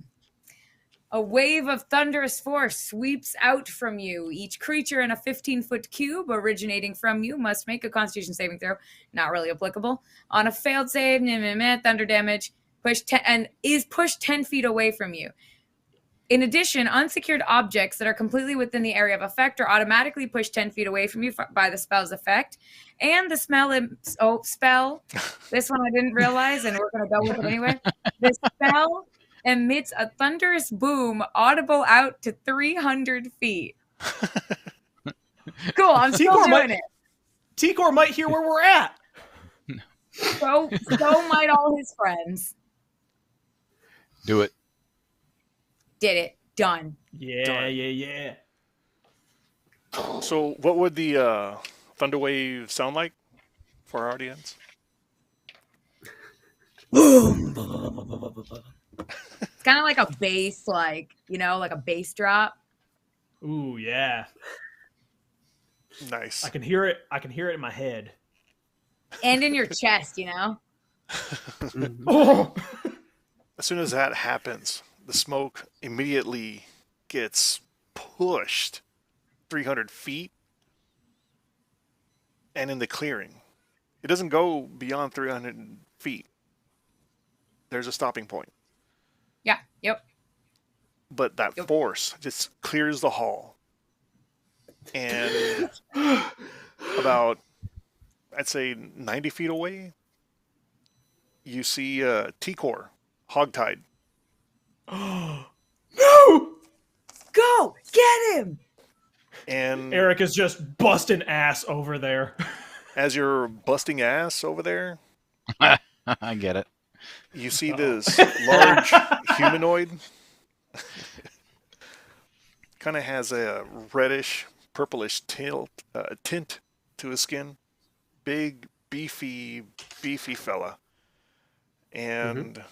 A wave of thunderous force sweeps out from you. Each creature in a 15-foot cube originating from you must make a Constitution saving throw. Not really applicable. On a failed save, thunder damage, and is pushed 10 feet away from you. In addition, unsecured objects that are completely within the area of effect are automatically pushed 10 feet away from you by the spell's effect. And the spell, this one I didn't realize, and we're going to go with it anyway. The spell emits a thunderous boom audible out to 300 feet. Cool, I'm still doing it. T-Core might hear where we're at. So might all his friends. Do it. Did it. Done. Yeah. So, what would the Thunderwave sound like for our audience? It's kind of like a bass, like a bass drop. Ooh, yeah. Nice. I can hear it. I can hear it in my head. And in your chest, Oh! As soon as that happens, the smoke immediately gets pushed 300 feet and in the clearing. It doesn't go beyond 300 feet. There's a stopping point. Yeah, yep. But that force just clears the hall. And about, I'd say, 90 feet away, you see T-Core, hogtied. No! Go! Get him! And Eric is just busting ass over there. as you're busting ass over there, I get it. you see this large humanoid. Kind of has a reddish, purplish tint to his skin. Big, beefy fella. And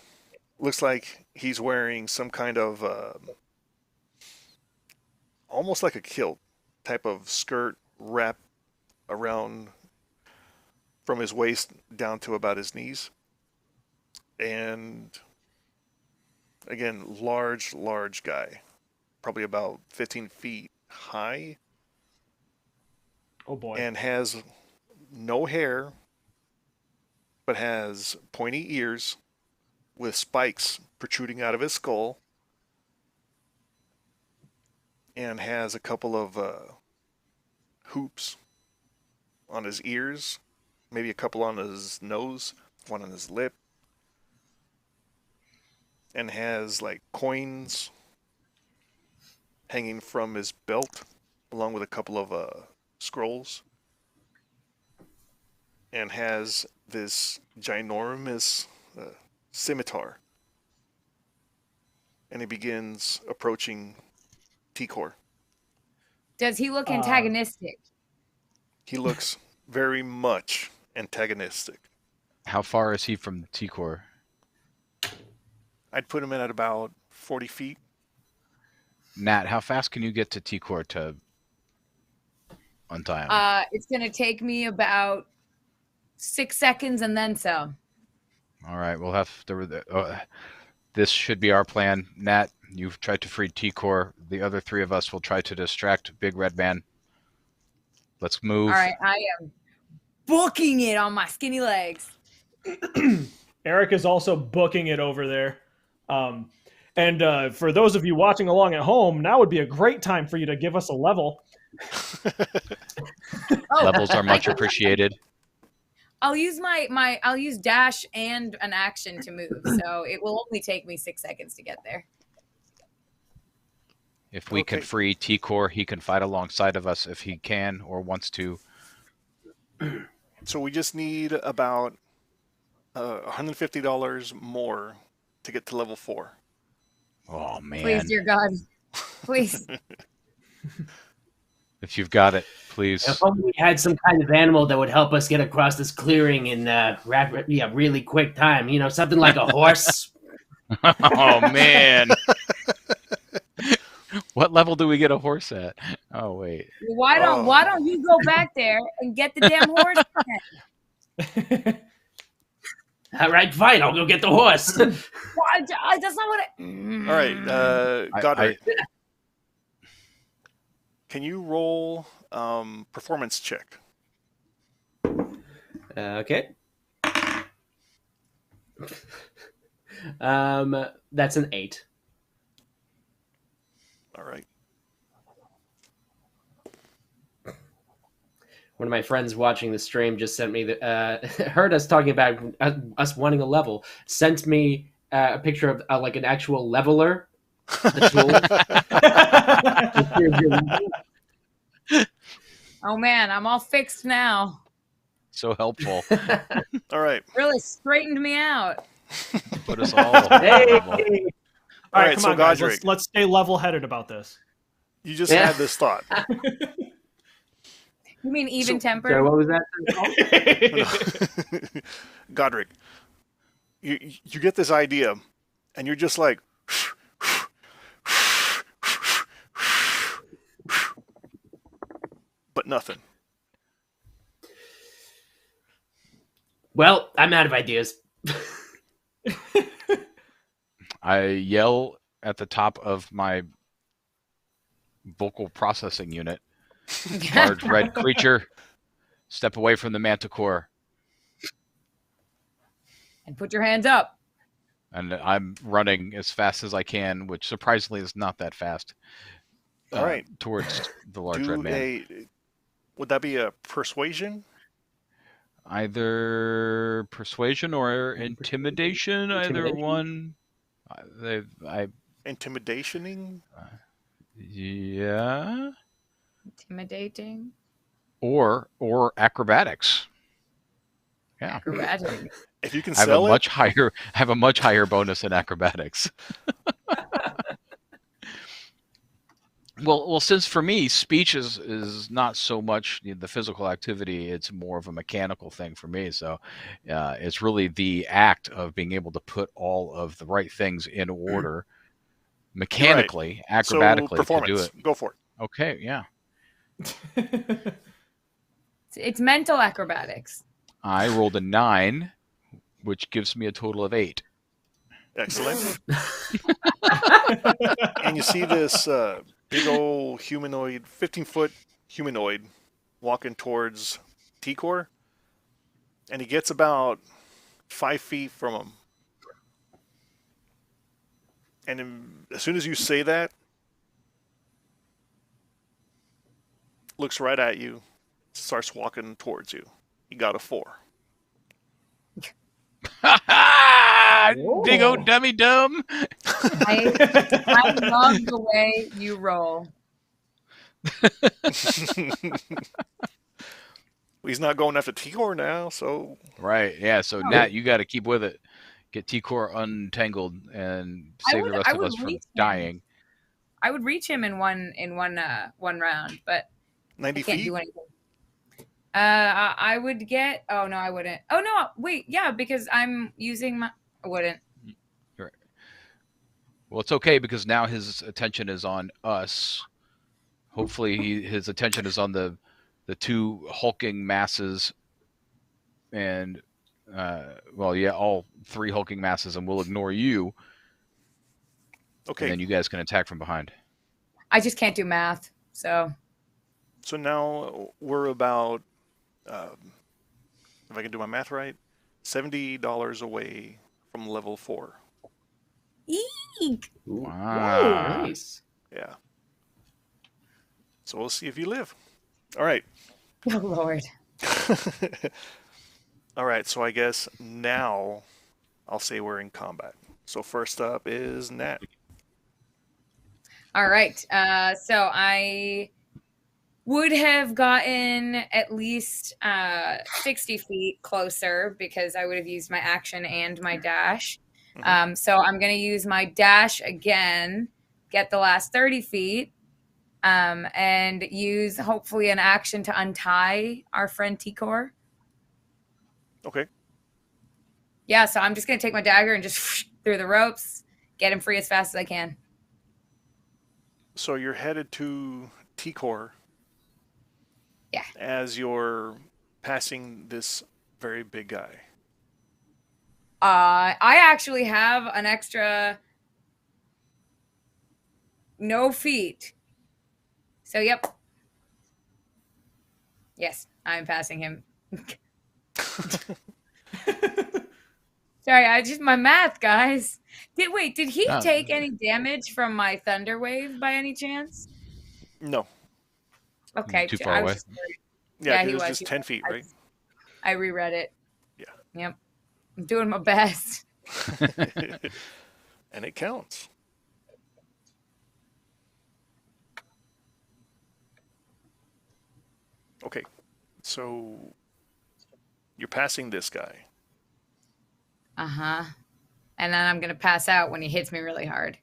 looks like he's wearing some kind of almost like a kilt type of skirt wrap around from his waist down to about his knees. And again, large guy. Probably about 15 feet high. Oh boy. And has no hair, but has pointy ears with spikes protruding out of his skull. And has a couple of hoops on his ears, maybe a couple on his nose, one on his lip. And has like coins hanging from his belt, along with a couple of scrolls, and has this ginormous scimitar. And he begins approaching T-Core. Does he look antagonistic? He looks very much antagonistic. How far is he from T-Core? I'd put him in at about 40 feet. Nat, how fast can you get to T-Core to untie him? It's going to take me about 6 seconds and then so. All right, we'll have to... this should be our plan. Nat, you've tried to free T-Core. The other three of us will try to distract Big Red Man. Let's move. All right, I am booking it on my skinny legs. Eric is also booking it over there. And for those of you watching along at home, now would be a great time for you to give us a level. Levels are much appreciated. I'll use I'll use dash and an action to move, so it will only take me 6 seconds to get there. If we can free T-Core, he can fight alongside of us if he can or wants to. So we just need about $150 more to get to level 4. Oh, man. Please, dear God. Please. If you've got it, please. If only we had some kind of animal that would help us get across this clearing in really quick time. Something like a horse. Oh man. What level do we get a horse at? Oh wait. Why don't you go back there and get the damn horse? All right, fine. I'll go get the horse. Why, that's not what I. All right, Godric, I can you roll performance check? Okay. That's an 8. All right. One of my friends watching the stream just sent me heard us talking about us wanting a level. Sent me a picture of like an actual leveler, the tool. Oh man, I'm all fixed now. so helpful. All right. Really straightened me out. Put us all on Hey! level. All right, right, come so on, guys. Godric. Let's stay level-headed about this. You just had this thought. You mean even So- tempered? So what was that? Godric, you get this idea, and you're just like, but nothing. Well, I'm out of ideas. I yell at the top of my vocal processing unit. Large red creature, step away from the manticore. And put your hands up. And I'm running as fast as I can, which surprisingly is not that fast. All right. Towards the large red Do man. would that be a persuasion? Either persuasion or intimidation, either Intimidation? one. Intimidationing? Yeah. Intimidating. Or acrobatics. Yeah. Acrobatic. If you can I have sell I have a much higher bonus in acrobatics. Well, since for me speech is not so much the physical activity; it's more of a mechanical thing for me. So, it's really the act of being able to put all of the right things in order, mechanically, so acrobatically to performance. do it. Go for it. Okay, yeah. It's mental acrobatics. I rolled a 9, which gives me a total of 8. Excellent. And you see this big old humanoid, 15-foot humanoid, walking towards T-Core, and he gets about 5 feet from him. And as soon as you say that, looks right at you, starts walking towards you. He got a 4. Big old dummy dumb. I love the way you roll. He's not going after T-Core now, so Right, yeah. So Nat, you got to keep with it. Get T-Core untangled and save the rest of us from reach him. dying. I would reach him in one round, but 90 I can't feet. do anything. I would get. Oh no, I wouldn't. Oh no, wait, yeah, because I'm using my. I wouldn't. Well, it's okay because now his attention is on us. Hopefully, his attention is on the two hulking masses, and all 3 hulking masses, and we'll ignore you. Okay. And then you guys can attack from behind. I just can't do math, so. So now we're about, if I can do my math right, $70 away from level 4. Eek. Wow. Nice. Yeah. So we'll see if you live. All right. Oh Lord. All right. So I guess now I'll say we're in combat. So first up is Nat. All right. So I would have gotten at least 60 feet closer because I would have used my action and my dash. So I'm going to use my dash again, get the last 30 feet, and use hopefully an action to untie our friend T-Core. Okay. Yeah, so I'm just going to take my dagger and just through the ropes, get him free as fast as I can. So you're headed to T-Core. Yeah. As you're passing this very big guy. I actually have an extra no feet. So, yep. Yes, I'm passing him. Sorry, I just my math, guys. Did he No. take any damage from my thunder wave by any chance? No. Okay, Too far I was away. just worried. Yeah, he it was was. just He 10 was. feet, right? I reread it. Yeah. Yep. I'm doing my best. And it counts. Okay, so you're passing this guy. Uh-huh. And then I'm gonna pass out when he hits me really hard.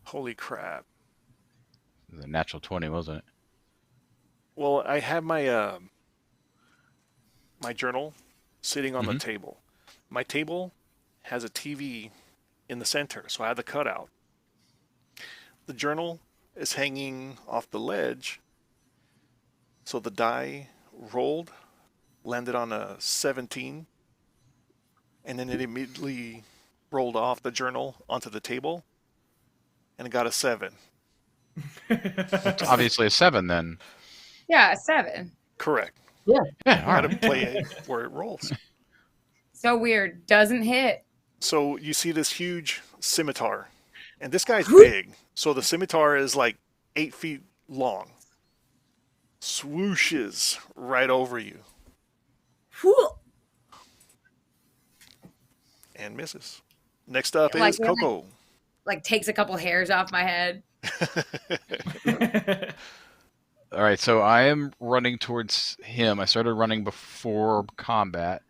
Holy crap. It was a natural 20, wasn't it? Well, I have my my journal sitting on the Mhm. table. My table has a TV in the center, so I have the cutout. The journal is hanging off the ledge, so the die rolled, landed on a 17, and then it immediately rolled off the journal onto the table, and it got a 7. It's obviously a 7 then. Yeah, a 7. Correct. Yeah, I all gotta right. play it where it rolls. So weird. Doesn't hit. So you see this huge scimitar, and this guy's big. So the scimitar is like 8 feet long. Swooshes right over you and misses. Next up Like, is Coco. Like takes a couple hairs off my head. All right, so I am running towards him. I started running before combat.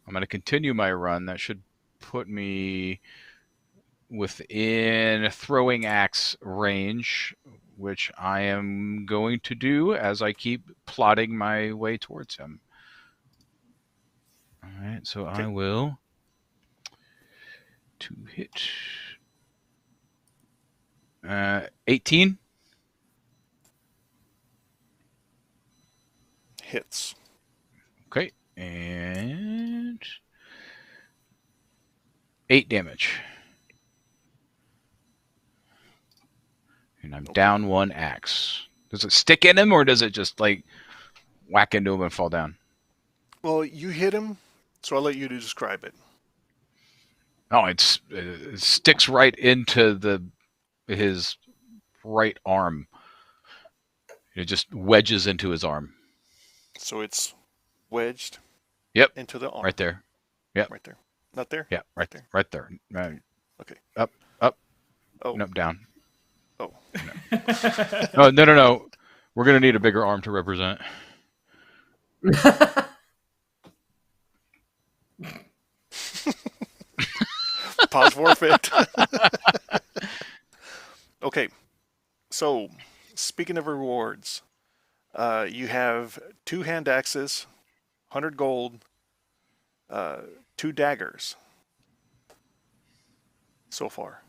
I'm going to continue my run. That should put me within throwing axe range, which I am going to do as I keep plodding my way towards him. All right, so I will to hit 18. Hits. Okay, and 8 damage. And I'm down 1 axe. Does it stick in him, or does it just like whack into him and fall down? Well, you hit him, so I'll let you describe it. Oh, it sticks right into his right arm. It just wedges into his arm. So it's wedged. Yep. Into the arm. Right there. Yep. Right there. Not there. Yeah. Right there. Right there. Right. Okay. Up. Oh. Nope. Down. Oh. No. No. We're gonna need a bigger arm to represent. Pause forfeit. Okay. So, speaking of rewards, you have 2 hand axes, 100 gold, 2 daggers so far.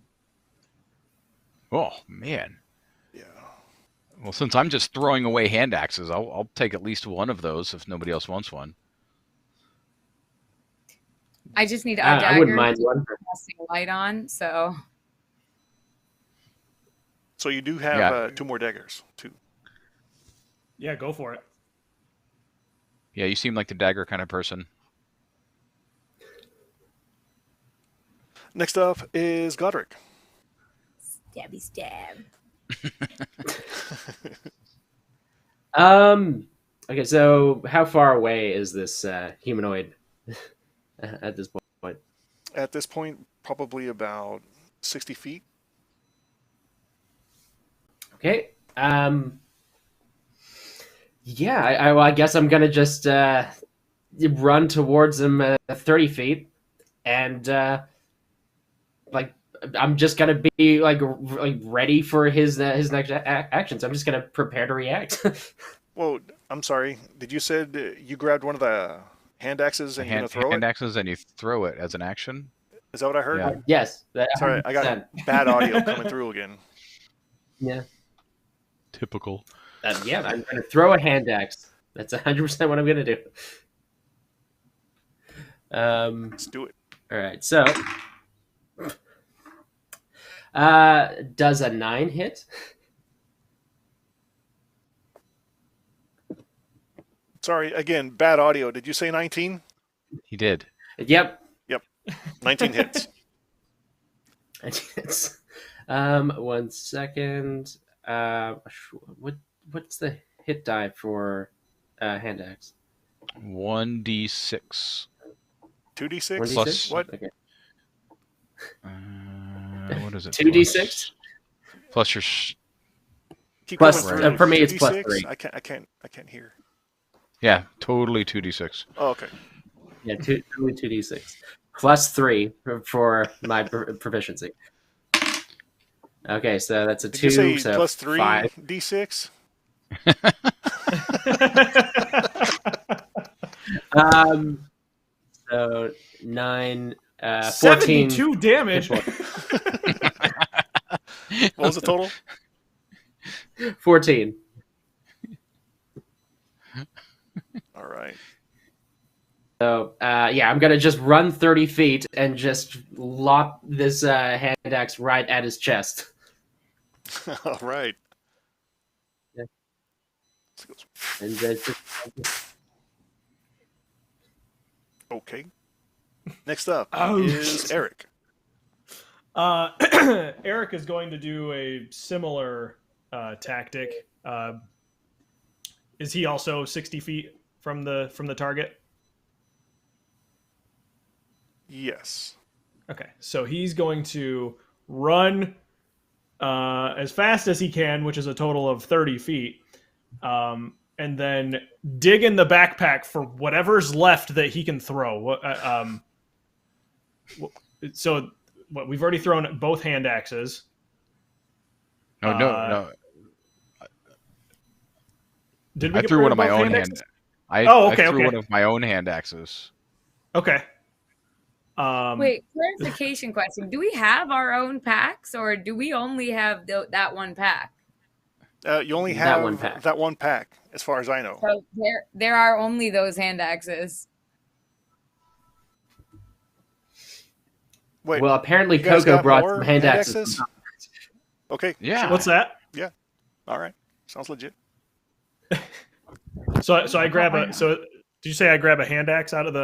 Oh man. Yeah. Well, since I'm just throwing away hand axes, I'll take at least one of those if nobody else wants one. I just need a dagger. I wouldn't mind one. Casting light on, so. So you do have 2 more daggers, too. Yeah, go for it. Yeah, you seem like the dagger kind of person. Next up is Godric. Stabby stab. Okay, so how far away is this humanoid at this point? At this point, probably about 60 feet. Okay. Yeah, I guess I'm gonna just run towards him 30 feet, and like I'm just gonna be like ready for his next action. So I'm just gonna prepare to react. Well, I'm sorry. Did you said you grabbed one of the Hand axes and you're going to throw hand it? axes, and you throw it as an action. Is that what I heard? Yeah. Yes, that Sorry, I got 100%. bad audio coming through again. Yeah. Typical. Yeah, I'm going to throw a hand axe. That's 100% what I'm going to do. Let's do it. All right, so does a 9 hit? Sorry, again, bad audio. Did you say 19? He did. Yep. 19 hits. It's, 1 second. What's the hit die for hand axe? 1d6. 2d6? 1d6? Plus- What? Okay. What is it? 2d6? Plus your. Keep Plus, going through. for me, it's plus 2d6? 3. I can't hear. Yeah, totally 2d6. Oh, okay. Yeah, totally 2d6. Plus 3 for my proficiency. Okay, so that's a Did 2. you say so plus 3 5. d6? So 9, 14. 72 damage. What was the total? 14. All right. So, yeah, I'm going to just run 30 feet and just lop this hand axe right at his chest. All right. Yeah. And just, Okay. Next up Oh. is Eric. Eric is going to do a similar tactic. Is he also 60 feet from the target? Yes. Okay, so he's going to run as fast as he can, which is a total of 30 feet, and then dig in the backpack for whatever's left that he can throw. So we've already thrown both hand axes. No. Did we I get threw rid one of my both own axes? hand. I okay, threw okay. one of my own hand axes. Okay. Wait, clarification question. Do we have our own packs or do we only have that one pack? You only That have one pack. that one pack, as far as I know. So there are only those hand axes. Wait, well, apparently you guys Coco got brought more some hand hand axes. axes? Okay. Yeah. What's that? All right. Sounds legit. So I grab a. So did you say I grab a hand axe out of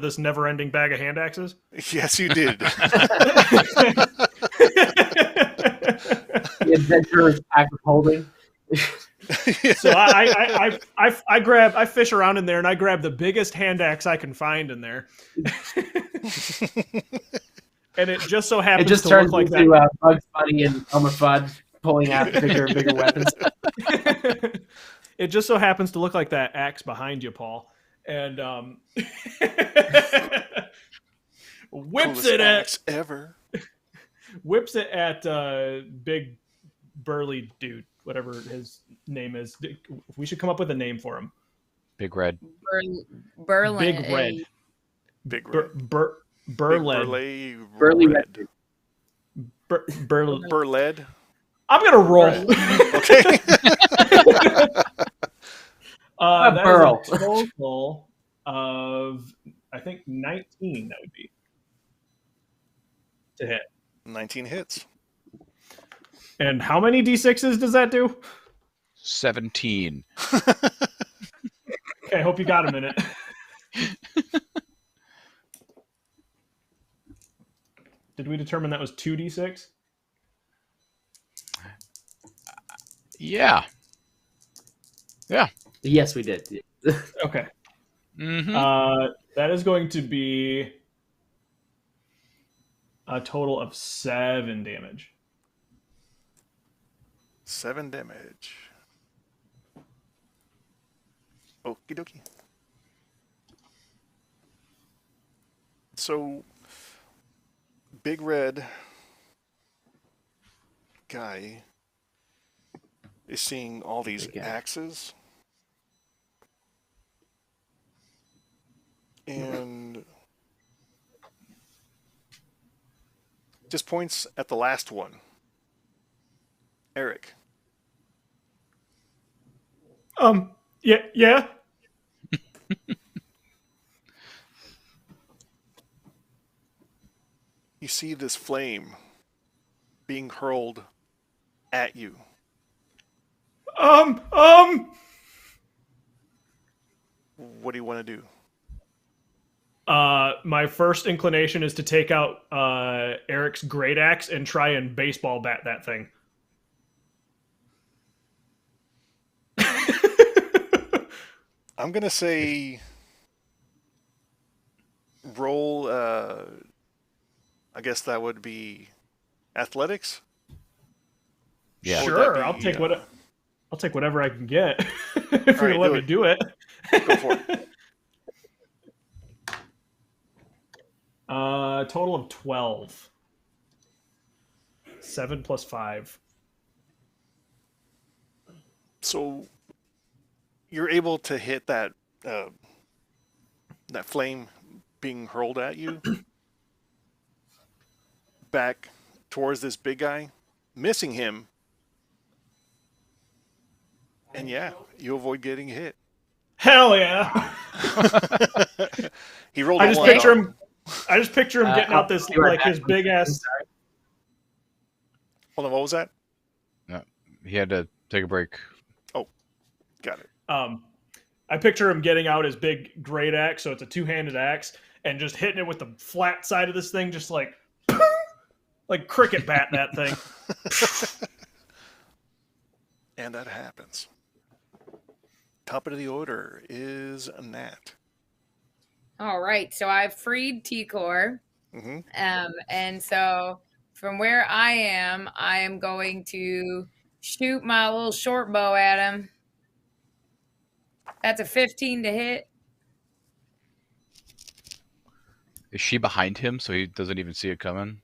this never-ending bag of hand axes? Yes, you did. The adventurer's pack of holding. So I fish around in there and I grab the biggest hand axe I can find in there. And it just so It happens just to turns look like into that. Bugs Bunny and Elmer Fudd pulling out bigger and bigger weapons. It just so happens to look like that axe behind you, Paul. And whips Coolest it axe ever. at big burly dude, whatever his name is. We should come up with a name for him. Big Red. Berlin. Big Red. Big red. Burled. Burly red. red. Burled. I'm gonna roll. Okay. That burl. is a total of I think 19. That would be to hit. 19 hits. And how many d6s does that do? 17. Okay, I hope you got a minute. Did we determine that was 2d6? Yeah. Yes, we did. Okay. Mm-hmm. That is going to be a total of 7 damage. 7 damage. Okie dokie. So, Big Red guy is seeing all these Big guy. axes. And just points at the last one. Eric. Yeah, yeah. You see this flame being hurled at you. Um. What do you want to do? My first inclination is to take out Eric's great axe and try and baseball bat that thing. I'm going to say roll, I guess that would be athletics? Yeah. Or would that Sure, be, I'll take whatever I can get if you're right, gonna let do me it. do it. Go for it. Total of 12. 7 plus 5. So you're able to hit that that flame being hurled at you back towards this big guy, missing him, and yeah, you avoid getting hit. Hell yeah! He rolled I a just one. picture him. I just picture him getting I'll out this be right like back. his big I'm ass. sorry. Hold on, what was that? He had to take a break. Got it. I picture him getting out his big great axe, so it's a two-handed axe, and just hitting it with the flat side of this thing, just like cricket bat that thing. And that happens. Top of the order is Nat. All right, so I've freed T-Core. Mm-hmm. And so from where I am going to shoot my little short bow at him. That's a 15 to hit. Is she behind him so he doesn't even see it coming?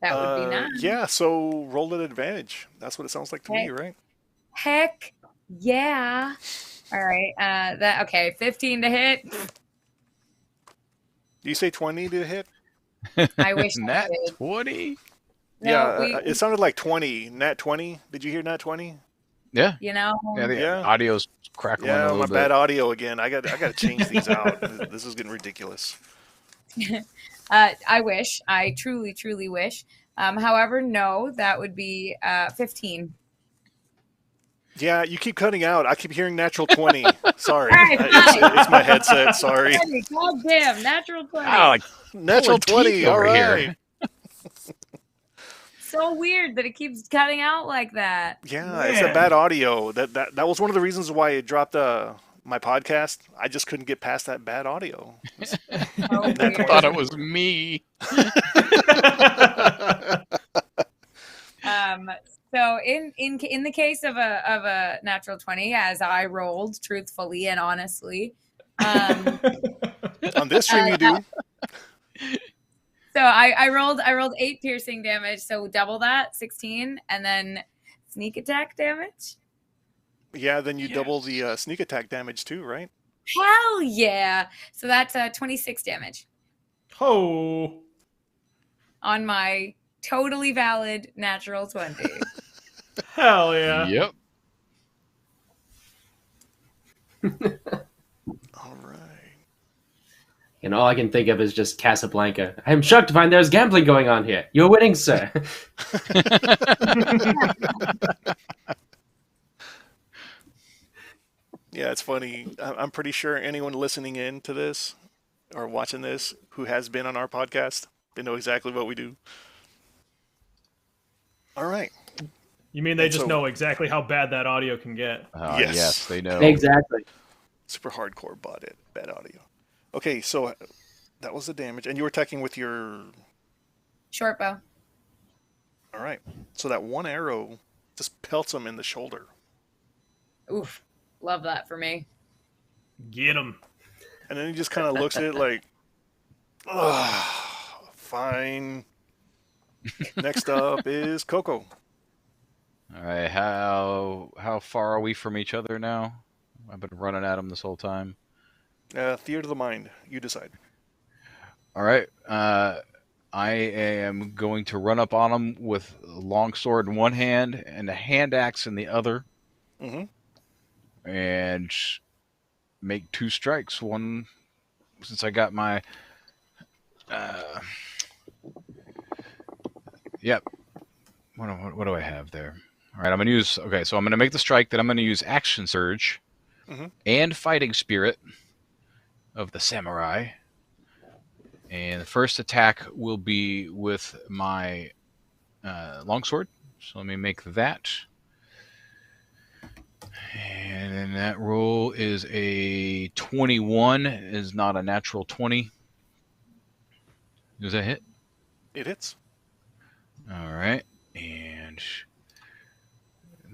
That would be nice. Yeah, so roll an advantage. That's what it sounds like to me, right? Heck yeah. All right. Okay, 15 to hit. Do you say 20 to hit? I wish I Nat did. 20? No, Yeah, it sounded like 20. Nat 20. Did you hear Nat 20? Yeah. you know, Yeah, the Yeah. audio's crackling a Yeah, little my bit. bad audio again. I got to change these out. This is getting ridiculous. I wish. I truly, truly wish. However, no, that would be 15. Yeah, you keep cutting out. I keep hearing natural 20. Sorry. All right, It's my headset. Sorry. God damn, natural 20. Oh, like Natural pulling 20. teeth All over right. here. So weird that it keeps cutting out like that. Yeah, it's a bad audio. That was one of the reasons why it dropped my podcast. I just couldn't get past that bad audio. So I weird. thought it was me. So in the case of a natural 20, as I rolled truthfully and honestly, On this stream, you do. so I rolled 8 piercing damage, so double that, 16, and then sneak attack damage. Yeah, then you double the sneak attack damage too, right? Hell yeah! So that's 26 damage Oh, on my totally valid natural 20. hell yeah! Yep. All right. And all I can think of is just Casablanca. I'm shocked to find there's gambling going on here. You're winning, sir. Yeah, it's funny. I'm pretty sure anyone listening in to this or watching this who has been on our podcast, they know exactly what we do. All right. You mean they And just so- know exactly how bad that audio can get? Yes. Yes, they know. Exactly. Super hardcore bad audio. Okay, so that was the damage. And you were attacking with your... Short bow. All right. So that one arrow just pelts him in the shoulder. Oof. Love that for me. Get him. And then he just kind of looks at it like, ugh, fine. Next up is Coco. All right, how far are we from each other now? I've been running at him this whole time. Theater of the mind. You decide. All right. I am going to run up on him with a long sword in one hand and a hand axe in the other, Mm-hmm. and make 2 strikes. One, since I got my. Yep. What do I have there? All right, I'm gonna use. Okay, so I'm gonna make the strike. Then I'm gonna use action surge Mm-hmm. and fighting spirit of the samurai. And the first attack will be with my longsword. So let me make that. And then that roll is a 21. Is not a natural 20. Does that hit? It hits. All right. And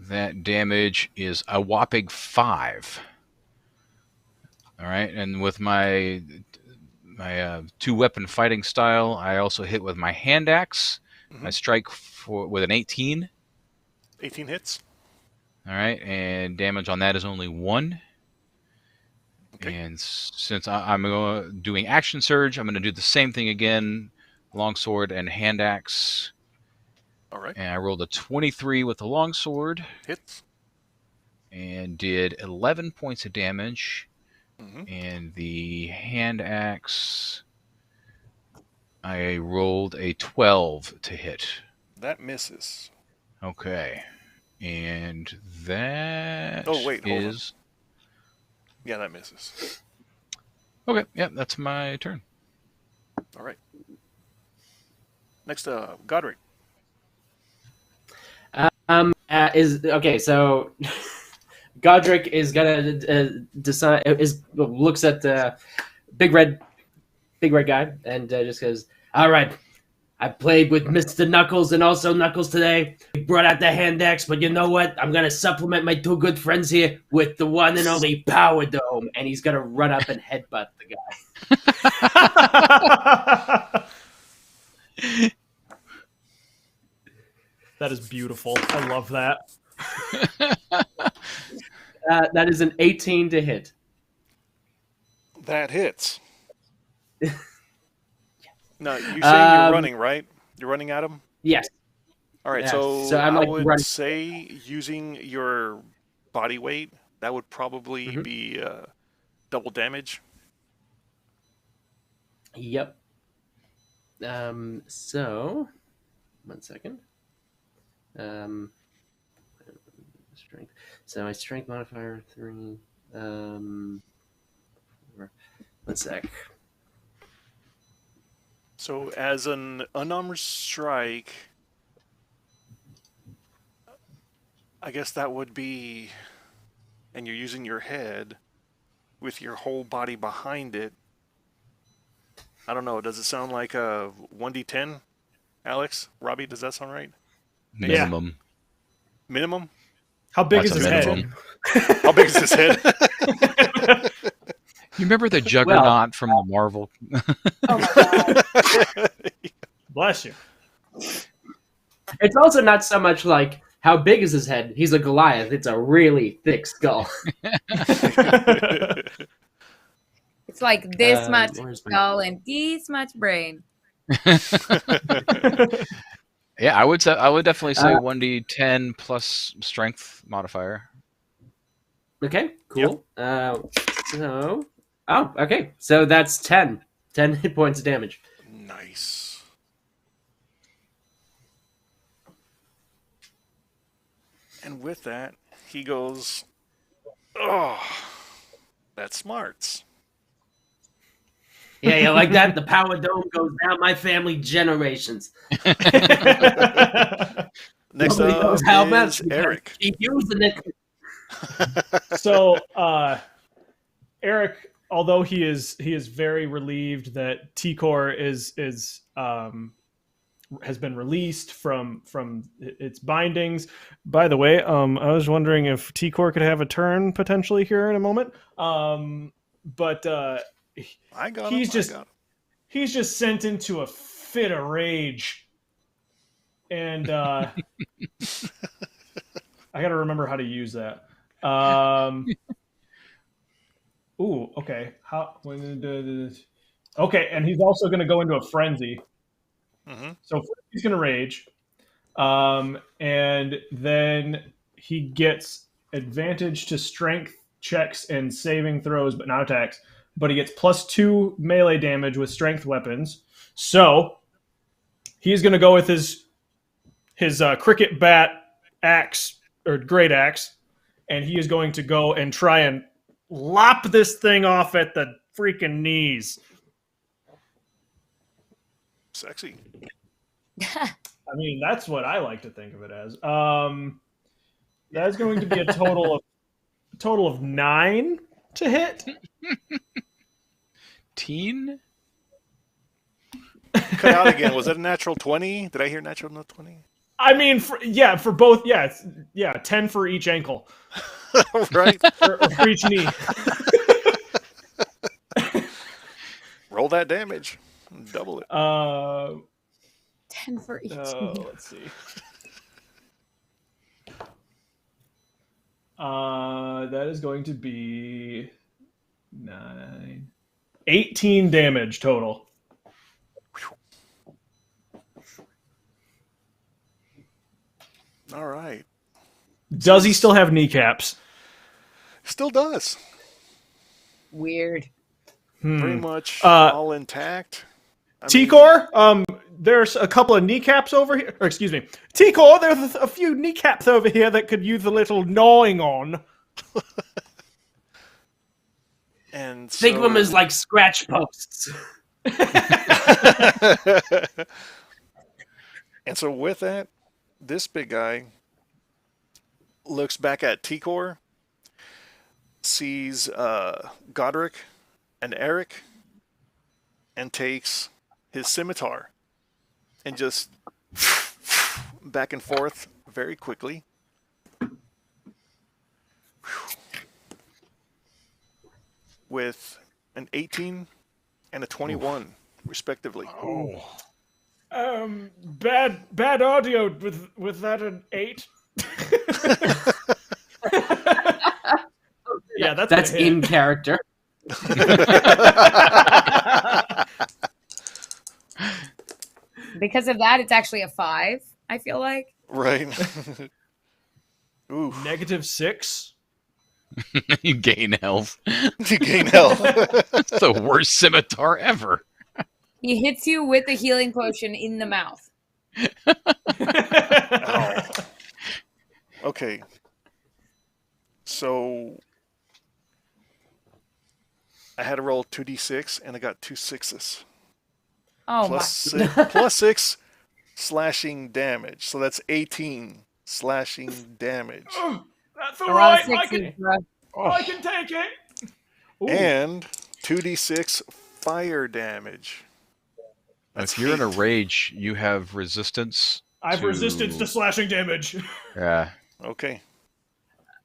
that damage is a whopping 5. All right. And with my 2-weapon fighting style, I also hit with my hand axe. Mm-hmm. I strike with an 18. 18 hits. All right, and damage on that is only 1. Okay. And since I'm doing action surge, I'm going to do the same thing again, longsword and hand axe. All right. And I rolled a 23 with the longsword Hits. and did 11 points of damage. Mm-hmm. And the hand axe, I rolled a 12 to hit. That misses. Okay. And that Oh, wait, hold on. is... Yeah, that misses. Okay, yeah, that's my turn. All right. Next, Godric. Is okay. So Godric is gonna decide. Looks at the big red guy and just goes, "All right, I played with Mr. Knuckles and also Knuckles today. We brought out the hand axe, but you know what? I'm gonna supplement my 2 good friends here with the one and only Power Dome." And he's gonna run up and headbutt the guy. That is beautiful. I love that. That is an 18 to hit. That hits. No, you say you're running, right? You're running at him? Yes. All right, Yeah, so I'm I like would running. say using your body weight, that would probably be double damage. Yep. So, 1 second. Strength. So my strength modifier 3. 1 sec. So as an unarmed strike, I guess that would be, and you're using your head with your whole body behind it. I don't know. Does it sound like a 1d10, Alex? Robbie, does that sound right? Minimum. Minimum? How big That's is a his head? minimum. How big is his head? You remember the Juggernaut from the Marvel? Oh my god. Bless you. It's also not so much like how big is his head. He's a Goliath. It's a really thick skull. It's like this much where's my- skull and this much brain. Yeah, I would definitely say 1d10 plus strength modifier. Okay, cool. Okay. So that's 10. 10 hit points of damage. Nice. And with that, he goes, "Oh, that's smarts." Yeah, you like that? The Power Dome goes down my family generations. Next Nobody up knows how is much because Eric. Keep using it. So Eric, although he is very relieved that T-Core has been released from its bindings. By the way, I was wondering if T-Core could have a turn potentially here in a moment. But I got he's him. just I got him. he's just sent into a fit of rage, and I got to remember how to use that. Ooh, okay. Okay, and he's also going to go into a frenzy. Mm-hmm. So he's going to rage, and then he gets advantage to strength checks and saving throws, but not attacks. But he gets +2 melee damage with strength weapons. So he's going to go with his cricket bat axe or great axe, and he is going to go and try and lop this thing off at the freaking knees. Sexy. I mean, that's what I like to think of it as. That is going to be a total of 9 to hit. Teen? Cut out again. Was that a natural 20? Did I hear natural 20? I mean, for both, yeah, 10 for each ankle, Right. or for each knee. Roll that damage. Double it. 10 for each. Let's see. That is going to be 9, 18 damage total. All right. Does he still have kneecaps? Still does. Weird. Pretty much all intact. I mean, T-Core, there's a couple of kneecaps over here. Or excuse me. T-Core, there's a few kneecaps over here that could use a little gnawing on. and Think of them as like scratch posts. And so with that, this big guy looks back at T-Core, sees Godric and Eric, and takes his scimitar and just back and forth very quickly. With an 18 and a 21, respectively. Oh. Bad audio with that an 8. Yeah, That's a hit. in character. Because of that, it's actually a 5, I feel like. Right. Ooh. -6. You gain health. You gain health. That's the worst scimitar ever. He hits you with the healing potion in the mouth. Ow. Okay. So I had to roll 2d6 and I got 2 6s. Oh Plus my! plus 6 slashing damage. So that's 18 slashing damage. That's Around alright. 6s, bro. I can take it. Ooh. And 2d6 fire damage. If you're in a rage, you have resistance. I've resistance to slashing damage. Yeah. Okay.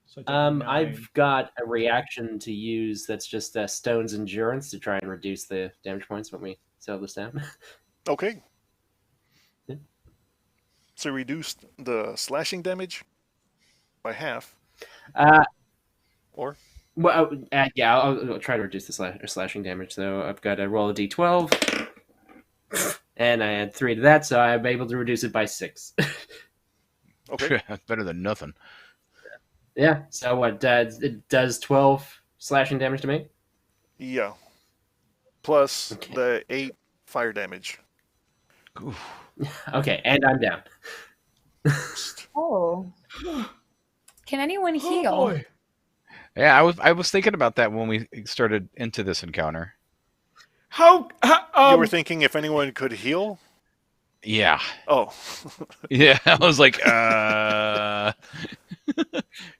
So I take 9. I've got a reaction to use that's just Stone's Endurance to try and reduce the damage points when we settle this down. Okay. Yeah. So reduced the slashing damage by half. Or? Well, yeah, I'll try to reduce the slashing damage. So I've got to roll a d12, and I add 3 to that, so I'm able to reduce it by 6. Okay. That's better than nothing. Yeah. So what? It does 12 slashing damage to me. Yeah. Plus Okay. the 8 fire damage. Oof. Okay, and I'm down. Oh. Can anyone heal? Oh boy. Yeah, I was thinking about that when we started into this encounter. How You were thinking if anyone could heal? Yeah. Oh. Yeah, I was like,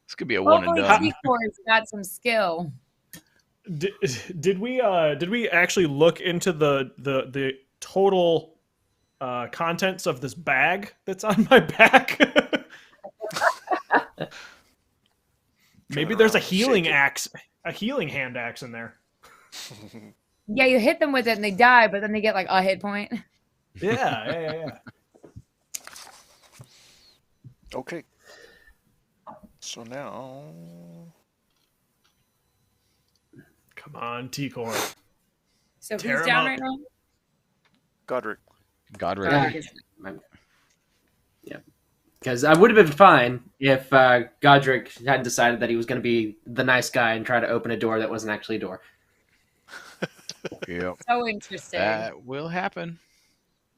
this could be a one and Hopefully, done. T-Core's got some skill. did we actually look into the total contents of this bag that's on my back? Maybe there's a healing axe, a healing hand axe in there. Yeah, you hit them with it and they die, but then they get like a hit point. Yeah. Okay. So now Come on, T-Core. So Tear who's him down up. right now? Godric. Godric. Yeah. Godric is- Yeah. Because I would have been fine if Godric hadn't decided that he was going to be the nice guy and try to open a door that wasn't actually a door. Yep. So interesting. That will happen.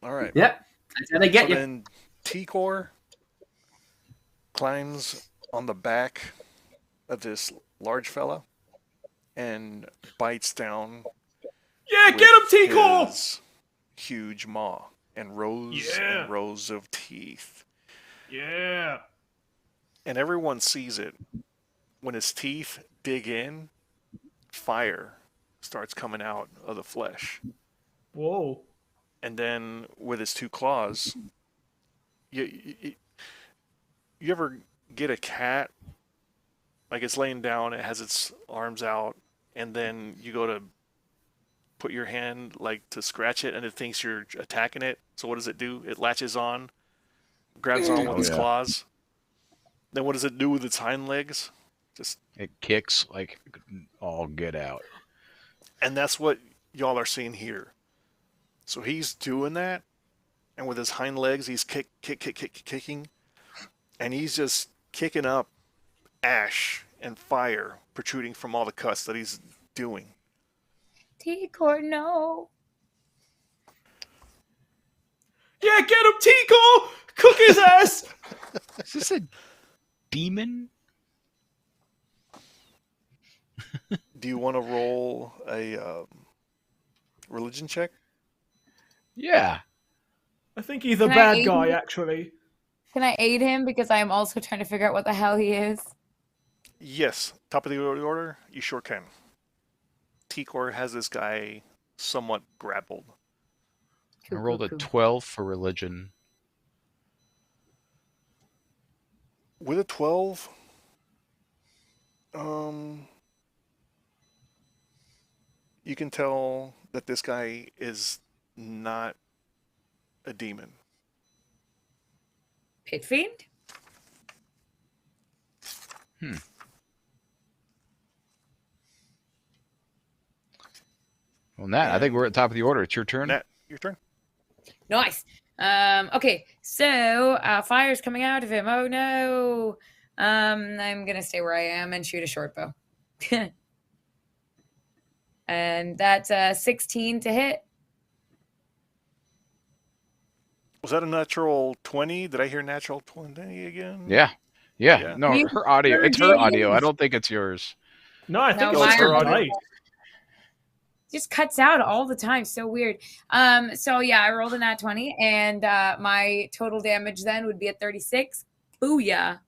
All right. Yep. That's how they get So you. then T-Core climbs on the back of this large fella and bites down Yeah, with get him, T-Core! his huge maw and rows Yeah. and rows of teeth. Yeah. And everyone sees it. When his teeth dig in, fire starts coming out of the flesh. Whoa. And then with his two claws, you ever get a cat, like it's laying down, it has its arms out, and then you go to put your hand like to scratch it and it thinks you're attacking it. So what does it do? It latches on, grabs on with Oh, its yeah. claws. Then what does it do with its hind legs? Just It kicks like all get out. And that's what y'all are seeing here. So he's doing that, and with his hind legs, he's kicking, and he's just kicking up ash and fire protruding from all the cuts that he's doing. T-Core, no. Yeah, get him, T-Core! Cook his ass! Is this a demon? Do you want to roll a religion check? Yeah. I think he's a Can I bad aid guy, him? actually. Can I aid him because I am also trying to figure out what the hell he is? Yes. Top of the order, you sure can. T-Core has this guy somewhat grappled. I rolled a Cool. 12 for religion. With a 12, you can tell that this guy is not a demon. Pit fiend? Well, Nat, I think we're at top of the order. It's your turn. Nat, your turn. Nice. Okay, so fire's coming out of him. Oh no. I'm gonna stay where I am and shoot a short bow. And that's 16 to hit. Was that a natural 20? Did I hear natural 20 again? Yeah. Yeah. Yeah. No, You her audio. sure It's her did. audio. I don't think it's yours. No, I think No, it's mine- her audio. Just cuts out all the time. So weird. So yeah, I rolled a nat 20 and my total damage then would be at 36. Booyah.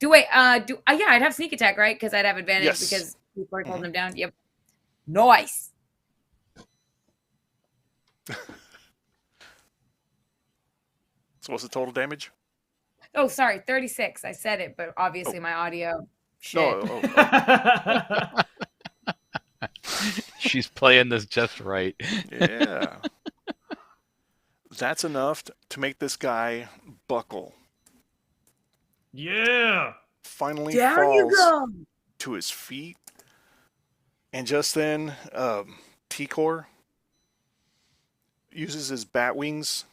Yeah, I'd have sneak attack, right? Because I'd have advantage Yes. because people are holding him down. Yep. Nice. So what's the total damage? Oh, sorry, 36. I said it, but obviously my audio. Shit. No. Oh, She's playing this just right. yeah. That's enough to make this guy buckle. Yeah. Finally Down you falls go. to his feet. And just then, T-Core uses his bat wings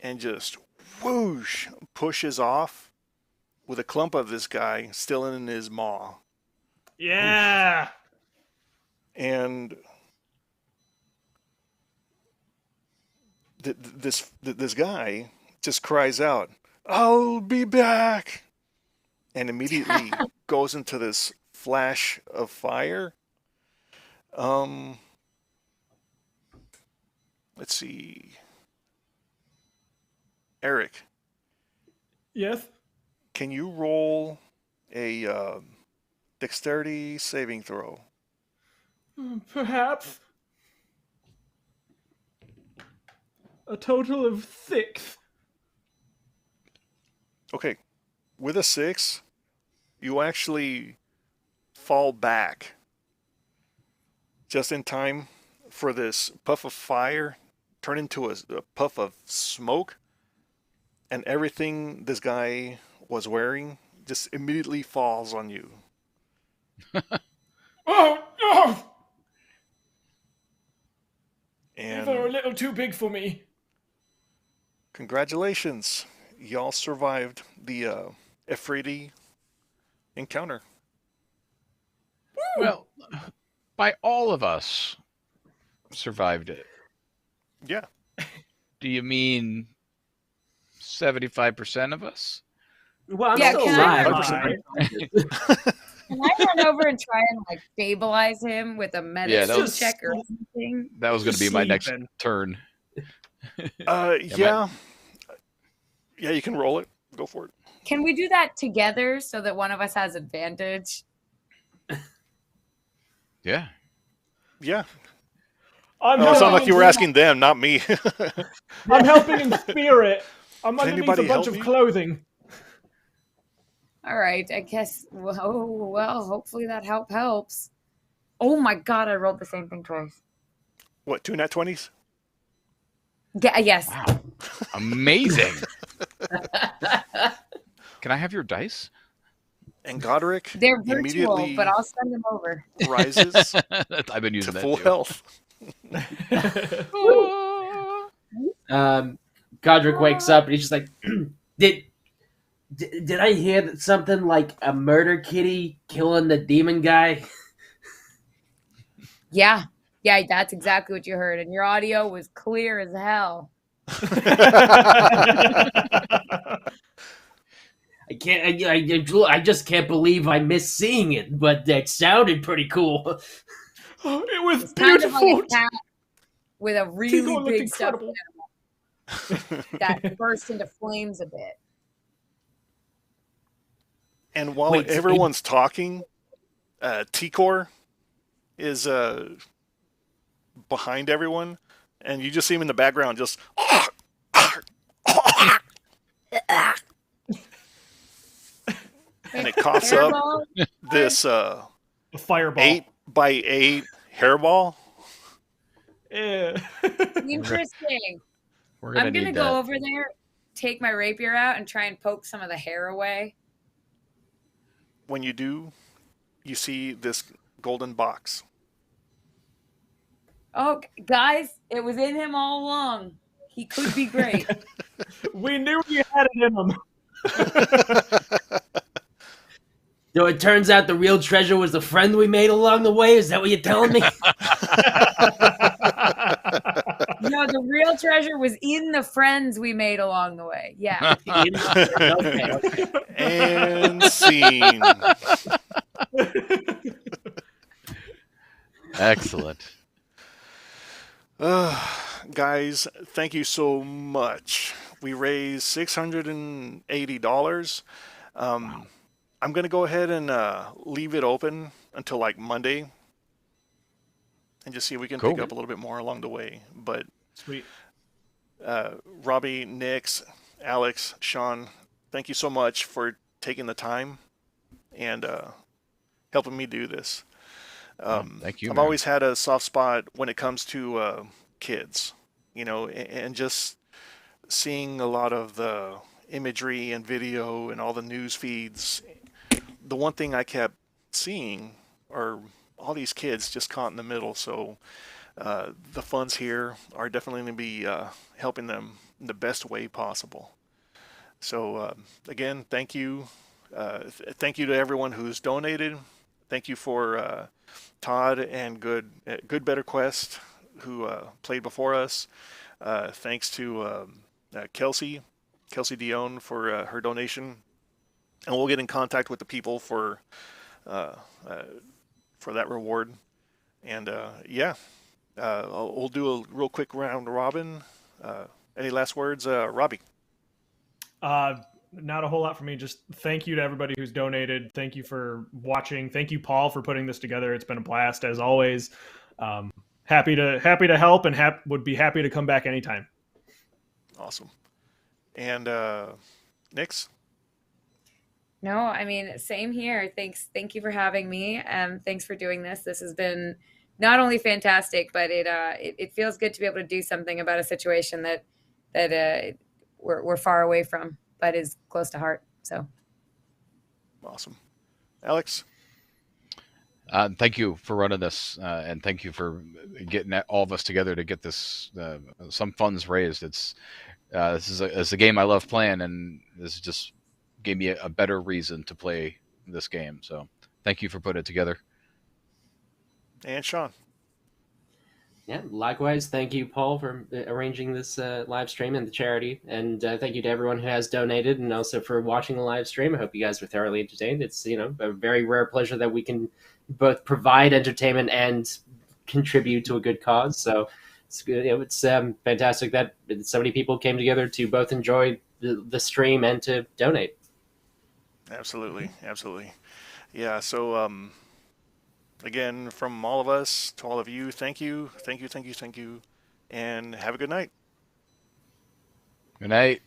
and just whoosh pushes off with a clump of this guy still in his maw. Yeah. And this guy just cries out, "I'll be back!" and immediately goes into this flash of fire. Let's see. Eric, Yes. can you roll a dexterity saving throw? Perhaps. A total of 6. Okay, with a 6, you actually fall back just in time for this puff of fire turn into a puff of smoke, and everything this guy was wearing just immediately falls on you. Oh, too big for me. Congratulations. Y'all survived the Efreeti encounter. Well, by all of us survived it. Yeah. Do you mean 75% of us? Well, I'm Yeah, still can I alive. Can I run over and try and like stabilize him with a medicine that was- check or anything? That was going to be my next Sleeping. turn. Yeah. Yeah, you can roll it. Go for it. Can we do that together so that one of us has advantage? Yeah. Yeah. I'm Oh, it helping sounded like in- you were asking them, not me. I'm helping in spirit. I'm Can underneath a anybody bunch help of me? clothing. All right, I guess. Well, hopefully that helps. Oh my god, I rolled the same thing twice. What, 2 nat 20s? Yeah, yes. Wow. Amazing. Can I have your dice? And Godric They're virtual, immediately but I'll send them over. rises I've been to using that full too. health. Godric wakes up and he's just like, did I hear that something like a murder kitty killing the demon guy? Yeah, that's exactly what you heard, and your audio was clear as hell. I just can't believe I missed seeing it, but that sounded pretty cool. It was It's kind of beautiful. like a cat with a really Tico looked big stuffed incredible. animal that burst into flames a bit. And while Wait, so everyone's talking, Tikor is behind everyone, and you just see him in the background just. And it coughs up Hairball? this A fireball. 8x8 hairball. Yeah. Interesting. We're gonna I'm gonna need go that. over there, take my rapier out, and try and poke some of the hair away. When you do, you see this golden box. Oh, guys, it was in him all along. He could be great. We knew you had it in him. So it turns out the real treasure was the friend we made along the way? Is that what you're telling me? No, the real treasure was in the friends we made along the way. Yeah. Okay. And scene. Excellent. Guys, thank you so much. We raised $680. I'm going to go ahead and leave it open until like Monday and just see if we can pick Cool. up a little bit more along the way. But Sweet. Robbie, Nix, Alex, Sean, thank you so much for taking the time and helping me do this. Thank you. I've man. always had a soft spot when it comes to kids, you know, and just seeing a lot of the imagery and video and all the news feeds. The one thing I kept seeing are all these kids just caught in the middle. So the funds here are definitely going to be helping them in the best way possible. So again, thank you. Thank you to everyone who's donated. Thank you for Todd and Good Better Quest who played before us. Thanks to Kelsey Dion for her donation, and we'll get in contact with the people for that reward. And we'll do a real quick round robin. Any last words, Robbie? Not a whole lot for me. Just thank you to everybody who's donated. Thank you for watching. Thank you, Paul, for putting this together. It's been a blast as always. Happy to help and would be happy to come back anytime. Awesome. And Nix? No, I mean, same here. Thank you for having me. Thanks for doing this. This has been not only fantastic, but it feels good to be able to do something about a situation that we're far away from, but is close to heart. So Awesome. Alex? Thank you for running this, and thank you for getting all of us together to get this some funds raised. It's a game I love playing, and this just gave me a better reason to play this game. So thank you for putting it together. And Sean. Yeah, likewise. Thank you, Paul, for arranging this live stream and the charity. And thank you to everyone who has donated and also for watching the live stream. I hope you guys were thoroughly entertained. It's, a very rare pleasure that we can both provide entertainment and contribute to a good cause. So it's good. It's fantastic that so many people came together to both enjoy the stream and to donate. Absolutely. Absolutely. Yeah. So, again, from all of us to all of you, thank you, thank you, thank you, thank you, and have a good night. Good night.